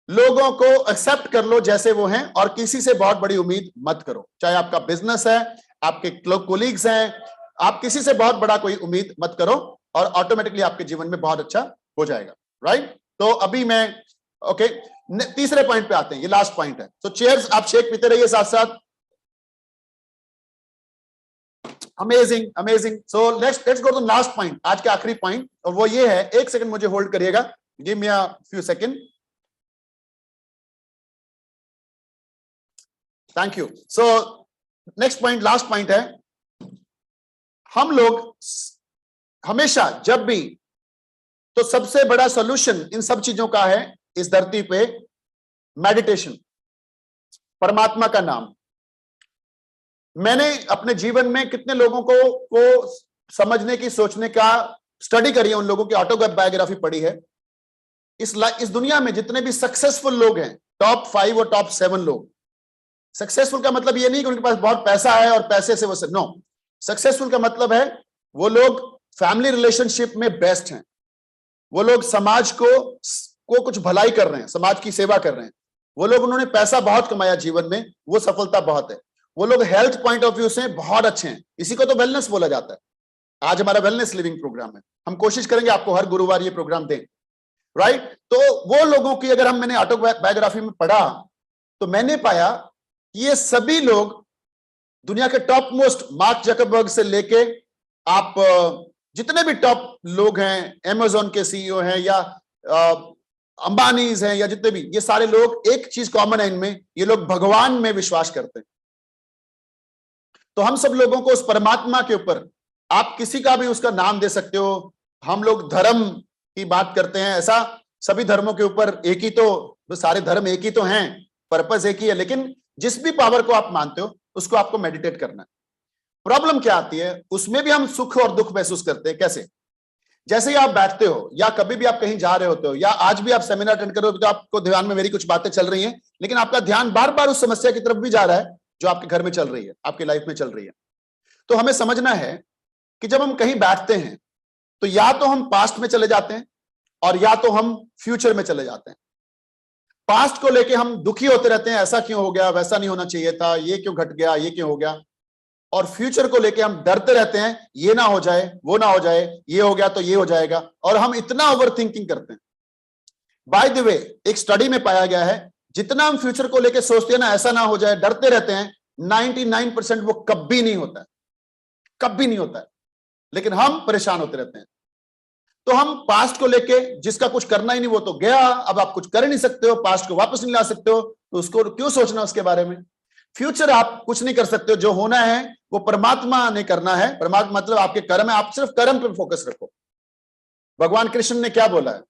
लोगों को एक्सेप्ट कर लो जैसे वो हैं और किसी से बहुत बड़ी उम्मीद मत करो। चाहे आपका बिजनेस है, आपके कोलीग्स हैं, आप किसी से बहुत बड़ा कोई उम्मीद मत करो और ऑटोमेटिकली आपके जीवन में बहुत अच्छा हो जाएगा। राइट? तो अभी मैं तीसरे पॉइंट पे आते हैं, ये लास्ट पॉइंट है। तो चेयर्स, आप शेक पीते रहिए साथ साथ। Amazing amazing. So let's go to last point, आज के आखिरी पॉइंट, और वो ये है, एक सेकंड मुझे होल्ड करिएगा, give me a few second. Thank you. So next point, last point है, हम लोग हमेशा जब भी, तो सबसे बड़ा सॉल्यूशन इन सब चीजों का है इस धरती पे मेडिटेशन, परमात्मा का नाम। मैंने अपने जीवन में कितने लोगों को समझने की, सोचने का, स्टडी करी है, उन लोगों की ऑटोबायोग्राफी पढ़ी है। इस दुनिया में जितने भी सक्सेसफुल लोग हैं, टॉप 5 और टॉप 7 लोग, सक्सेसफुल का मतलब ये नहीं कि उनके पास बहुत पैसा है और पैसे से वो नो, सक्सेसफुल का मतलब है वो लोग फैमिली रिलेशनशिप में बेस्ट हैं, वो लोग समाज को कुछ भलाई कर रहे हैं, समाज की सेवा कर रहे हैं, वो लोग, उन्होंने पैसा बहुत कमाया जीवन में, वो सफलता बहुत है, वो लोग हेल्थ पॉइंट ऑफ व्यू से बहुत अच्छे हैं। इसी को तो वेलनेस बोला जाता है। आज हमारा वेलनेस लिविंग प्रोग्राम है, हम कोशिश करेंगे आपको हर गुरुवार ये प्रोग्राम दें। राइट? तो वो लोगों की अगर मैंने ऑटोबायोग्राफी में पढ़ा तो मैंने पाया ये सभी लोग दुनिया के टॉप मोस्ट, मार्क जकरबर्ग से लेके आप जितने भी टॉप लोग हैं, अमेज़न के सीईओ हैं या अंबानीज हैं या जितने भी, ये सारे लोग, एक चीज कॉमन है इनमें, ये लोग भगवान में विश्वास करते हैं। तो हम सब लोगों को उस परमात्मा के ऊपर, आप किसी का भी उसका नाम दे सकते हो। हम लोग धर्म की बात करते हैं, ऐसा सभी धर्मों के ऊपर एक ही, तो सारे धर्म एक ही तो हैं, पर्पस एक ही है, लेकिन जिस भी पावर को आप मानते हो उसको आपको मेडिटेट करना है। प्रॉब्लम क्या आती है, उसमें भी हम सुख और दुख महसूस करते हैं। कैसे? जैसे ही आप बैठते हो या कभी भी आप कहीं जा रहे होते हो या आज भी आप सेमिनार अटेंड कर रहे हो, तो आपको ध्यान में मेरी कुछ बातें चल रही हैं, लेकिन आपका ध्यान बार बार उस समस्या की तरफ भी जा रहा है जो आपके घर में चल रही है, आपकी लाइफ में चल रही है। तो हमें समझना है कि जब हम कहीं बैठते हैं तो या तो हम पास्ट में चले जाते हैं और या तो हम फ्यूचर में चले जाते हैं। पास्ट को लेके हम दुखी होते रहते हैं, ऐसा क्यों हो गया, वैसा नहीं होना चाहिए था, ये क्यों घट गया, ये क्यों हो गया। और फ्यूचर को लेके हम डरते रहते हैं, ये ना हो जाए, वो ना हो जाए, ये हो गया तो ये हो जाएगा, और हम इतना ओवर थिंकिंग करते हैं। बाय द वे, एक स्टडी में पाया गया है, जितना हम फ्यूचर को लेके सोचते हैं ना, ऐसा ना हो जाए, डरते रहते हैं, 99% वो कभी नहीं होता है, कभी नहीं होता है, लेकिन हम परेशान होते रहते हैं। तो हम पास्ट को लेके, जिसका कुछ करना ही नहीं वो तो गया, अब आप कुछ कर नहीं सकते हो, पास्ट को वापस नहीं ला सकते हो, तो उसको क्यों सोचना उसके बारे में। फ्यूचर आप कुछ नहीं कर सकते हो, जो होना है वो परमात्मा ने करना है। परमात्मा मतलब आपके कर्म है, आप सिर्फ कर्म पे फोकस रखो। भगवान कृष्ण ने क्या बोला है,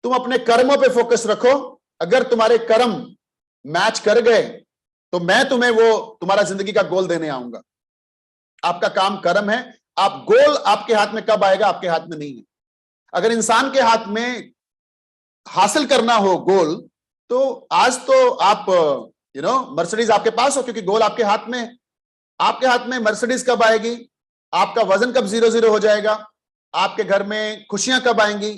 तुम अपने कर्मों पे फोकस रखो, अगर तुम्हारे कर्म मैच कर गए तो मैं तुम्हें वो तुम्हारा जिंदगी का गोल देने आऊंगा। आपका काम कर्म है। आप गोल आपके हाथ में कब आएगा, आपके हाथ में नहीं है। अगर इंसान के हाथ में हासिल करना हो गोल, तो आज तो आप मर्सिडीज आपके पास हो, क्योंकि गोल आपके हाथ में है। आपके हाथ में मर्सिडीज कब आएगी, आपका वजन कब 0-0 हो जाएगा, आपके घर में खुशियां कब आएंगी,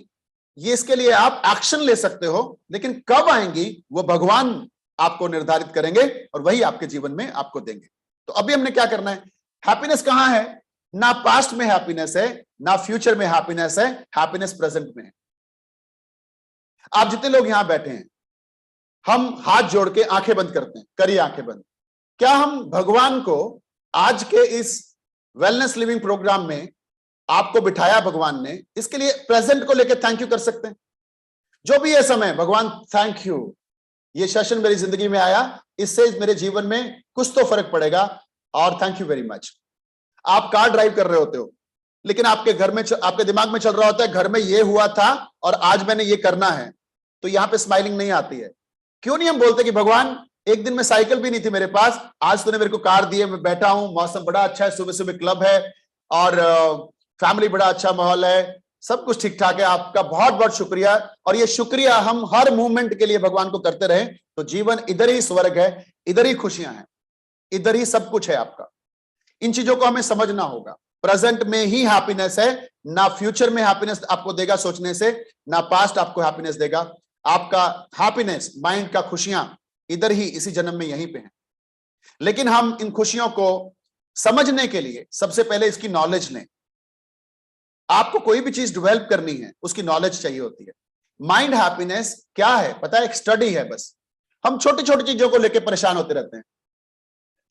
ये इसके लिए आप एक्शन ले सकते हो, लेकिन कब आएंगी वो भगवान आपको निर्धारित करेंगे और वही आपके जीवन में आपको देंगे। तो अभी हमने क्या करना है, हैप्पीनेस कहां है, ना पास्ट में हैप्पीनेस है, ना फ्यूचर में हैप्पीनेस है, हैप्पीनेस प्रेजेंट में है। आप जितने लोग यहां बैठे हैं, हम हाथ जोड़ के आंखें बंद करते हैं, करिए आंखें बंद। क्या हम भगवान को आज के इस वेलनेस लिविंग प्रोग्राम में आपको बिठाया भगवान ने, इसके लिए प्रेजेंट को लेकर थैंक यू कर सकते हैं? जो भी है समय, भगवान थैंक यू, ये सेशन मेरी जिंदगी में आया, इससे मेरे जीवन में कुछ तो फर्क पड़ेगा, और थैंक यू वेरी मच। आप कार ड्राइव कर रहे होते हो, लेकिन आपके घर में आपके दिमाग में चल रहा होता है, घर में ये हुआ था और आज मैंने ये करना है, तो यहां पे स्माइलिंग नहीं आती है। क्यों नहीं हम बोलते कि भगवान, एक दिन में साइकिल भी नहीं थी मेरे पास, आज तूने मेरे को कार दी है, मैं बैठा हूं, मौसम बड़ा अच्छा है, सुबह सुबह क्लब है और फैमिली बड़ा अच्छा माहौल है, सब कुछ ठीक ठाक है, आपका बहुत बहुत शुक्रिया। और ये शुक्रिया हम हर मूवमेंट के लिए भगवान को करते रहे, तो जीवन इधर ही स्वर्ग है, इधर ही खुशियां हैं, इधर ही सब कुछ है आपका। इन चीजों को हमें समझना होगा। प्रेजेंट में ही हैप्पीनेस है, ना फ्यूचर में हैप्पीनेस आपको देगा सोचने से, ना पास्ट आपको हैप्पीनेस देगा। आपका हैप्पीनेस, माइंड का खुशियां इधर ही, इसी जन्म में यहीं पे है। लेकिन हम इन खुशियों को समझने के लिए सबसे पहले इसकी नॉलेज लें। आपको कोई भी चीज डेवलप करनी है, उसकी नॉलेज चाहिए होती है। माइंड हैप्पीनेस क्या है पता है, एक स्टडी है बस। हम छोटी छोटी चीजों को लेकर परेशान होते रहते हैं,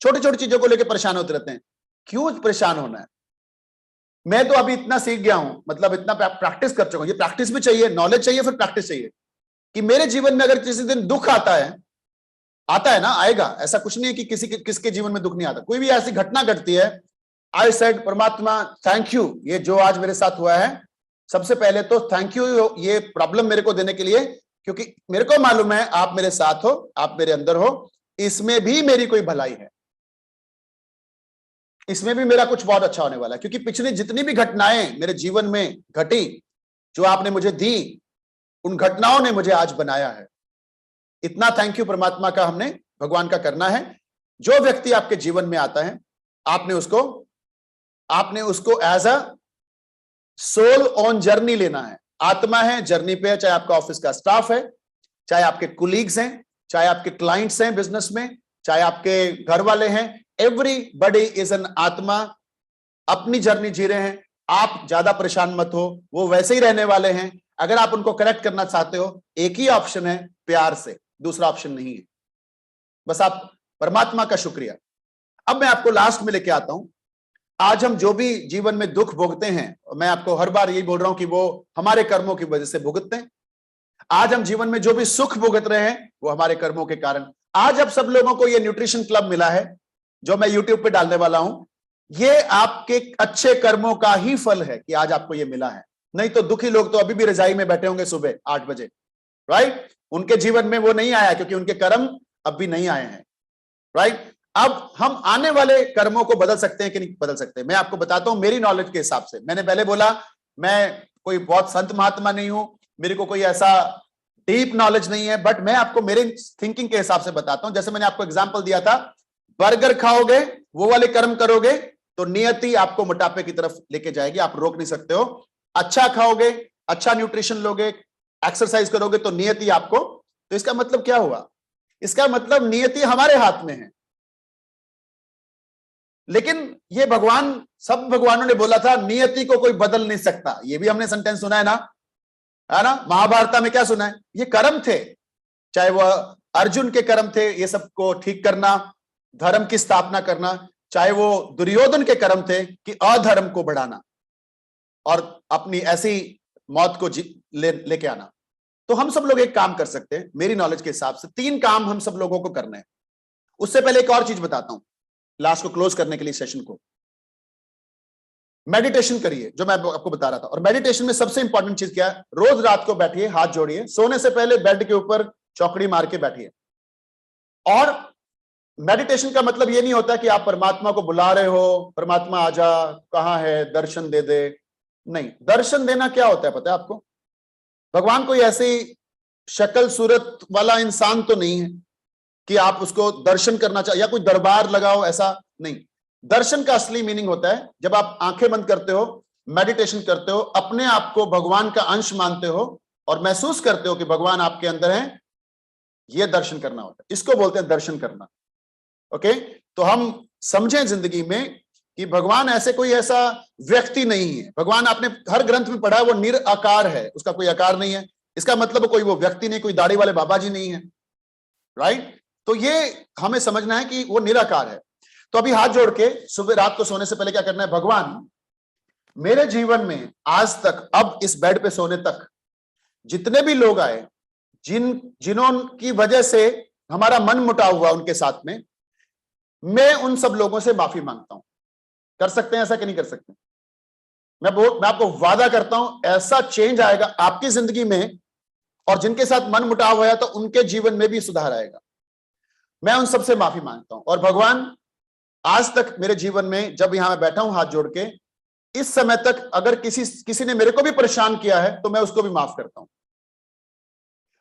छोटी छोटी चीजों को लेकर परेशान होते रहते हैं। क्यों परेशान होना है? मैं तो अभी इतना सीख गया हूं, मतलब इतना प्रैक्टिस कर चुका हूं। ये प्रैक्टिस भी चाहिए, नॉलेज चाहिए, फिर प्रैक्टिस चाहिए। कि मेरे जीवन में अगर किसी दिन दुख आता है ना, आएगा, ऐसा कुछ नहीं है कि किसके जीवन में दुख नहीं आता। कोई भी ऐसी घटना घटती है, आई सेड परमात्मा थैंक यू, ये जो आज मेरे साथ हुआ है, सबसे पहले तो थैंक यू ये प्रॉब्लम मेरे को देने के लिए, क्योंकि मेरे को मालूम है आप मेरे साथ हो, आप मेरे अंदर हो, इसमें भी मेरी कोई भलाई है, इसमें भी मेरा कुछ बहुत अच्छा होने वाला है। क्योंकि पिछली जितनी भी घटनाएं मेरे जीवन में घटी, जो आपने मुझे दी, उन घटनाओं ने मुझे आज बनाया है। इतना थैंक यू परमात्मा का हमने, भगवान का करना है। जो व्यक्ति आपके जीवन में आता है, आपने उसको as a soul on journey लेना है। आत्मा है, जर्नी पे है, चाहे आपका ऑफिस का स्टाफ है, चाहे आपके कुलीग्स हैं, चाहे आपके क्लाइंट्स हैं बिजनेस में, चाहे आपके घर वाले हैं, एवरीबॉडी इज एन आत्मा, अपनी जर्नी जी रहे हैं। आप ज्यादा परेशान मत हो, वो वैसे ही रहने वाले हैं। अगर आप उनको करेक्ट करना चाहते हो, एक ही ऑप्शन है, प्यार से, दूसरा ऑप्शन नहीं है। बस आप परमात्मा का शुक्रिया। अब मैं आपको लास्ट में लेके आता हूं। आज हम जो भी जीवन में दुख भोगते हैं, मैं आपको हर बार यही बोल रहा हूं कि वो हमारे कर्मों की वजह से भुगतते हैं। आज हम जीवन में जो भी सुख भुगत रहे हैं, वो हमारे कर्मों के कारण। आज अब सब लोगों को ये न्यूट्रिशन क्लब मिला है, जो मैं यूट्यूब पे डालने वाला हूं, ये आपके अच्छे कर्मों का ही फल है कि आज आपको ये मिला है। नहीं तो दुखी लोग तो अभी भी रजाई में बैठे होंगे सुबह 8 बजे, राइट? उनके जीवन में वो नहीं आया, क्योंकि उनके कर्म अब भी नहीं आए हैं, राइट? अब हम आने वाले कर्मों को बदल सकते हैं कि नहीं बदल सकते? मैं आपको बताता हूं मेरी नॉलेज के हिसाब से। मैंने पहले बोला मैं कोई बहुत संत महात्मा नहीं हूं, मेरे को कोई ऐसा डीप नॉलेज नहीं है, बट मैं आपको मेरे थिंकिंग के हिसाब से बताता हूं। जैसे मैंने आपको एग्जांपल दिया था, बर्गर खाओगे, वो वाले कर्म करोगे, तो नियति आपको मोटापे की तरफ लेके जाएगी, आप रोक नहीं सकते हो। अच्छा खाओगे, अच्छा न्यूट्रिशन लोगे, एक्सरसाइज करोगे, तो नियति आपको, तो इसका मतलब क्या हुआ? इसका मतलब नियति हमारे हाथ में है। लेकिन ये भगवान, सब भगवानों ने बोला था नियति को कोई बदल नहीं सकता। ये भी हमने सेंटेंस सुना है ना? महाभारत में क्या सुना है? ये कर्म थे, चाहे वह अर्जुन के कर्म थे ये सबको ठीक करना, धर्म की स्थापना करना, चाहे वो दुर्योधन के कर्म थे कि अधर्म को बढ़ाना और अपनी ऐसी मौत को लेके आना। तो हम सब लोग एक काम कर सकते हैं, मेरी नॉलेज के हिसाब से 3 काम हम सब लोगों को करने हैं। उससे पहले एक और चीज बताता हूं, लास्ट को क्लोज करने के लिए सेशन को। मेडिटेशन करिए, जो मैं आपको बता रहा था। और मेडिटेशन में सबसे इंपॉर्टेंट चीज क्या है? रोज रात को बैठिए, हाथ जोड़िए, सोने से पहले बेड के ऊपर चौकड़ी मार के बैठिए और मेडिटेशन का मतलब ये नहीं होता कि आप परमात्मा को बुला रहे हो, परमात्मा आजा, कहाँ है, दर्शन दे दे। नहीं, दर्शन देना क्या होता है पता है आपको? भगवान कोई ऐसी शक्ल सूरत वाला इंसान तो नहीं है कि आप उसको दर्शन करना चाहे या कोई दरबार लगाओ, ऐसा नहीं। दर्शन का असली मीनिंग होता है जब आप आंखें बंद करते हो, मेडिटेशन करते हो, अपने आप को भगवान का अंश मानते हो और महसूस करते हो कि भगवान आपके अंदर है, यह दर्शन करना होता है। इसको बोलते हैं दर्शन करना। ओके, तो हम समझें जिंदगी में कि भगवान ऐसे कोई ऐसा व्यक्ति नहीं है। भगवान आपने हर ग्रंथ में पढ़ा है, वो निराकार है, उसका कोई आकार नहीं है। इसका मतलब कोई वो व्यक्ति नहीं, कोई दाढ़ी वाले बाबा जी नहीं है, राइट? तो ये हमें समझना है कि वो निराकार है। तो अभी हाथ जोड़ के सुबह रात को सोने से पहले क्या करना है? भगवान, मेरे जीवन में आज तक, अब इस बेड पे सोने तक जितने भी लोग आए, जिन्होंने की वजह से हमारा मन मुटाव हुआ उनके साथ में, मैं उन सब लोगों से माफी मांगता हूं। कर सकते हैं ऐसा कि नहीं कर सकते? मैं आपको वादा करता हूं ऐसा चेंज आएगा आपकी जिंदगी में, और जिनके साथ मन मुटाव होया तो उनके जीवन में भी सुधार आएगा। मैं उन सबसे माफी मांगता हूं। और भगवान, आज तक मेरे जीवन में जब यहां मैं बैठा हूं हाथ जोड़ के, इस समय तक अगर किसी ने मेरे को भी परेशान किया है तो मैं उसको भी माफ करता हूं।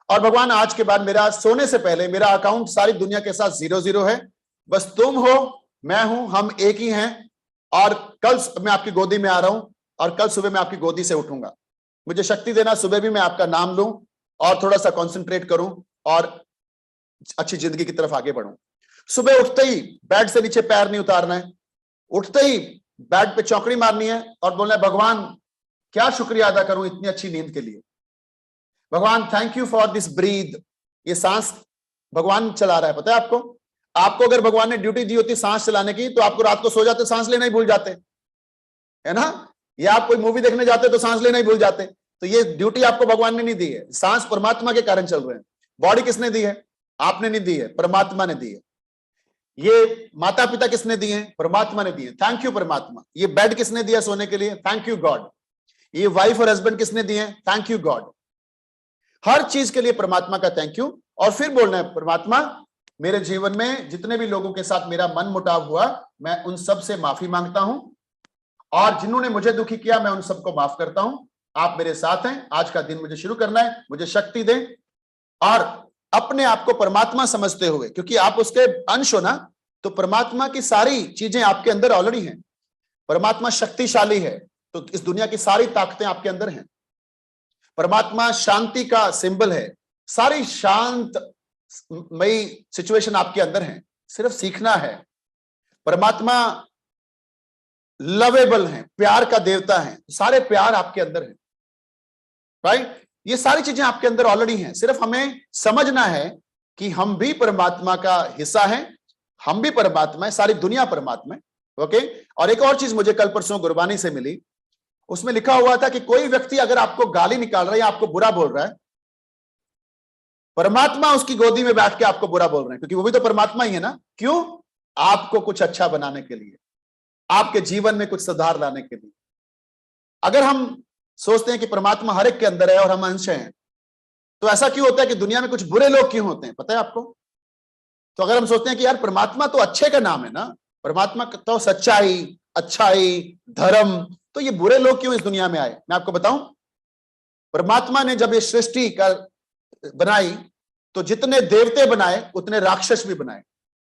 और भगवान, आज के बाद मेरा सोने से पहले मेरा अकाउंट सारी दुनिया के साथ 0-0 है। बस तुम हो, मैं हूं, हम एक ही हैं। और कल मैं आपकी गोदी में आ रहा हूं और कल सुबह मैं आपकी गोदी से उठूंगा। मुझे शक्ति देना, सुबह भी मैं आपका नाम लूं और थोड़ा सा कंसंट्रेट करूं और अच्छी जिंदगी की तरफ आगे बढ़ूं। सुबह उठते ही बेड से नीचे पैर नहीं उतारना है, उठते ही बेड पे चौकड़ी मारनी है और बोलना है, भगवान क्या शुक्रिया अदा करूं इतनी अच्छी नींद के लिए। भगवान, thank you for this breath. ये सांस भगवान चला रहा है, पता है आपको? आपको अगर भगवान ने ड्यूटी दी होती सांस चलाने की, तो आपको रात को सो जाते सांस लेना ही भूल जाते, है ना? या आप कोई मूवी देखने जाते तो सांस लेना ही भूल जाते। तो ये ड्यूटी आपको भगवान ने नहीं दी है। सांस परमात्मा के कारण चल रहे हैं। बॉडी किसने दी है? आपने नहीं दी है, परमात्मा ने दी है। ये माता पिता किसने दिए हैं? परमात्मा ने दिए। थैंक यू परमात्मा। ये बेड किसने दिया सोने के लिए? Thank you God. ये वाइफ और हस्बैंड किसने दिए हैं? Thank you God. हर चीज के लिए परमात्मा का थैंक यू। और फिर बोलना है, परमात्मा मेरे जीवन में जितने भी लोगों के साथ मेरा मन मुटाव हुआ, मैं उन सब से माफी मांगता हूं, और जिन्होंने मुझे दुखी किया मैं उन सबको माफ करता हूं। आप मेरे साथ हैं, आज का दिन मुझे शुरू करना है, मुझे शक्ति दें। और अपने आप को परमात्मा समझते हुए, क्योंकि आप उसके अंश हो ना, तो परमात्मा की सारी चीजें आपके अंदर ऑलरेडी हैं। परमात्मा शक्तिशाली है, तो इस दुनिया की सारी ताकतें आपके अंदर हैं। परमात्मा शांति का सिंबल है, सारी शांत मई सिचुएशन आपके अंदर है, सिर्फ सीखना है। परमात्मा लवेबल है, प्यार का देवता है, सारे प्यार आपके अंदर है, राइट? ये सारी चीजें आपके अंदर ऑलरेडी हैं, सिर्फ हमें समझना है कि हम भी परमात्मा का हिस्सा हैं, हम भी परमात्मा है, सारी दुनिया परमात्मा है। ओके। और एक और चीज मुझे कल परसों गुरबानी से मिली, उसमें लिखा हुआ था कि कोई व्यक्ति अगर आपको गाली निकाल रहा है या आपको बुरा बोल रहा है, परमात्मा उसकी गोदी में बैठ के आपको बुरा बोल रहे हैं, क्योंकि वो भी तो परमात्मा ही है ना। क्यों? आपको कुछ अच्छा बनाने के लिए, आपके जीवन में कुछ सुधार लाने के लिए। अगर हम सोचते हैं कि परमात्मा हर एक के अंदर है और हम अंश हैं, तो ऐसा क्यों होता है कि दुनिया में कुछ बुरे लोग क्यों होते हैं? पता है आपको? तो अगर हम सोचते हैं कि यार परमात्मा तो अच्छे का नाम है ना, परमात्मा तो सच्चाई, अच्छाई, धर्म, तो ये बुरे लोग क्यों इस दुनिया में आए? मैं आपको बताऊं, परमात्मा ने जब ये सृष्टि का बनाई तो जितने देवते बनाए उतने राक्षस भी बनाए।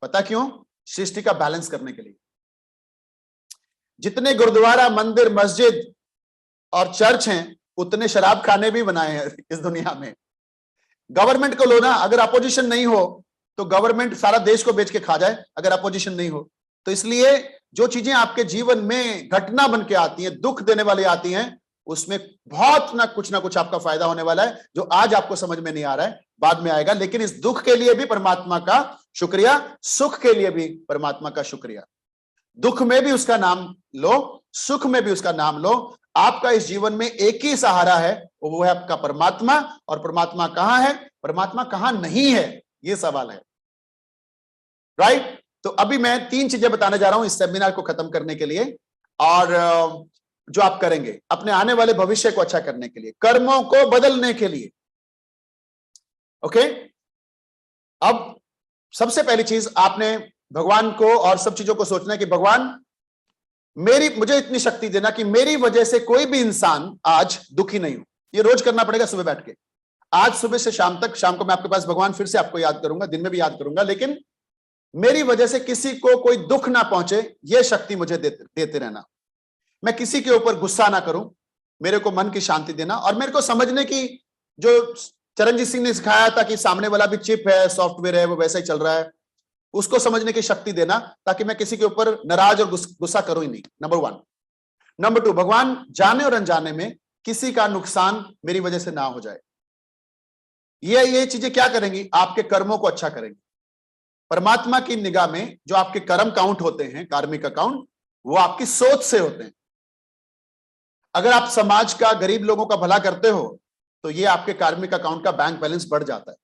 पता क्यों? सृष्टि का बैलेंस करने के लिए। जितने गुरुद्वारा, मंदिर, मस्जिद और चर्च हैं, उतने शराब खाने भी बनाए हैं इस दुनिया में। गवर्नमेंट को लो ना, अगर अपोजिशन नहीं हो तो गवर्नमेंट सारा देश को बेच के खा जाए, अगर अपोजिशन नहीं हो तो। इसलिए जो चीजें आपके जीवन में घटना बन के आती हैं, दुख देने वाली आती हैं, उसमें बहुत ना कुछ आपका फायदा होने वाला है, जो आज आपको समझ में नहीं आ रहा है, बाद में आएगा। लेकिन इस दुख के लिए भी परमात्मा का शुक्रिया, सुख के लिए भी परमात्मा का शुक्रिया। दुख में भी उसका नाम लो, सुख में भी उसका नाम लो। आपका इस जीवन में एक ही सहारा है, वो है आपका परमात्मा। और परमात्मा कहां है, परमात्मा कहां नहीं है, ये सवाल है, राइट? तो अभी मैं 3 चीजें बताने जा रहा हूं इस सेमिनार को खत्म करने के लिए, और जो आप करेंगे अपने आने वाले भविष्य को अच्छा करने के लिए, कर्मों को बदलने के लिए। ओके। अब सबसे पहली चीज आपने भगवान को और सब चीजों को सोचना है कि भगवान मुझे इतनी शक्ति देना कि मेरी वजह से कोई भी इंसान आज दुखी नहीं हो। ये रोज करना पड़ेगा सुबह बैठ के, आज सुबह से शाम तक। शाम को मैं आपके पास भगवान फिर से आपको याद करूंगा, दिन में भी याद करूंगा, लेकिन मेरी वजह से किसी को कोई दुख ना पहुंचे, यह शक्ति मुझे देते रहना। मैं किसी के ऊपर गुस्सा ना करूं, मेरे को मन की शांति देना, और मेरे को समझने की, जो चरणजीत सिंह ने सिखाया था कि सामने वाला भी चिप है, सॉफ्टवेयर है, वो वैसा ही चल रहा है, उसको समझने की शक्ति देना, ताकि मैं किसी के ऊपर नाराज और गुस्सा करूं ही नहीं। नंबर 1। नंबर 2, भगवान जाने और अनजाने में किसी का नुकसान मेरी वजह से ना हो जाए। ये चीजें क्या करेंगी? आपके कर्मों को अच्छा करेंगी। परमात्मा की निगाह में जो आपके कर्म काउंट होते हैं, कार्मिक अकाउंट, वो आपकी सोच से होते हैं। अगर आप समाज का, गरीब लोगों का भला करते हो, तो ये आपके कार्मिक अकाउंट का बैंक बैलेंस बढ़ जाता है।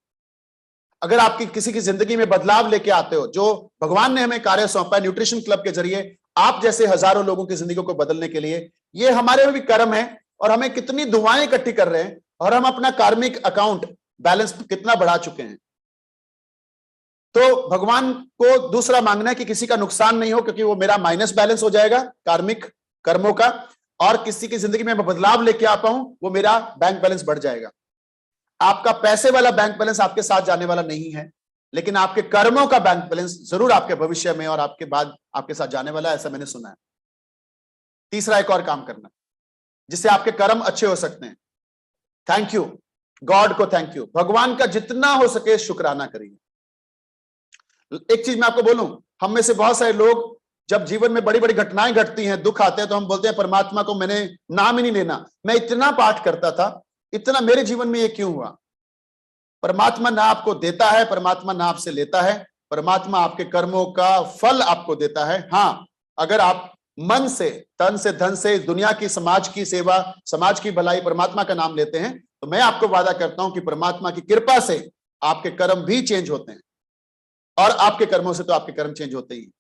अगर आपकी किसी की जिंदगी में बदलाव लेके आते हो, जो भगवान ने हमें कार्य सौंपा है न्यूट्रिशन क्लब के जरिए, आप जैसे हजारों लोगों की जिंदगी को बदलने के लिए, ये हमारे में भी कर्म है, और हमें कितनी दुआएं इकट्ठी कर रहे हैं, और हम अपना कार्मिक अकाउंट बैलेंस कितना बढ़ा चुके हैं। तो भगवान को दूसरा मांगना है कि किसी का नुकसान नहीं हो, क्योंकि वो मेरा माइनस बैलेंस हो जाएगा कार्मिक कर्मों का, और किसी की जिंदगी में बदलाव लेके आ पाऊं, वो मेरा बैंक बैलेंस बढ़ जाएगा। आपका पैसे वाला बैंक बैलेंस आपके साथ जाने वाला नहीं है, लेकिन आपके कर्मों का बैंक बैलेंस जरूर आपके भविष्य में और आपके बाद आपके साथ जाने वाला है, ऐसा मैंने सुना है। तीसरा, एक और काम करना जिससे आपके कर्म अच्छे हो सकते हैं। थैंक यू गॉड को, थैंक यू, भगवान का जितना हो सके शुक्राना करिए। एक चीज मैं आपको बोलूं, हम में से बहुत सारे लोग जब जीवन में बड़ी बड़ी घटनाएं घटती हैं, दुख आते हैं, तो हम बोलते हैं परमात्मा को मैंने नाम ही नहीं लेना, मैं इतना पाठ करता था, इतना मेरे जीवन में ये क्यों हुआ? परमात्मा ना आपको देता है, परमात्मा ना आपसे लेता है, परमात्मा आपके कर्मों का फल आपको देता है। हाँ, अगर आप मन से, तन से, धन से दुनिया की, समाज की सेवा, समाज की भलाई, परमात्मा का नाम लेते हैं, तो मैं आपको वादा करता हूं कि परमात्मा की कृपा से आपके कर्म भी चेंज होते हैं, और आपके कर्मों से तो आपके कर्म चेंज होते ही।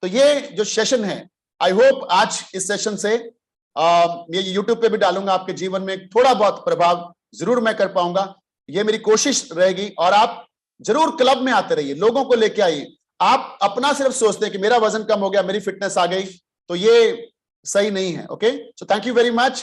तो ये जो सेशन है, आई होप आज इस सेशन से ये यूट्यूब पे भी डालूंगा, आपके जीवन में थोड़ा बहुत प्रभाव जरूर मैं कर पाऊंगा, ये मेरी कोशिश रहेगी। और आप जरूर क्लब में आते रहिए, लोगों को लेके आइए। आप अपना सिर्फ सोचते हैं कि मेरा वजन कम हो गया, मेरी फिटनेस आ गई, तो ये सही नहीं है। Okay, so thank you very much.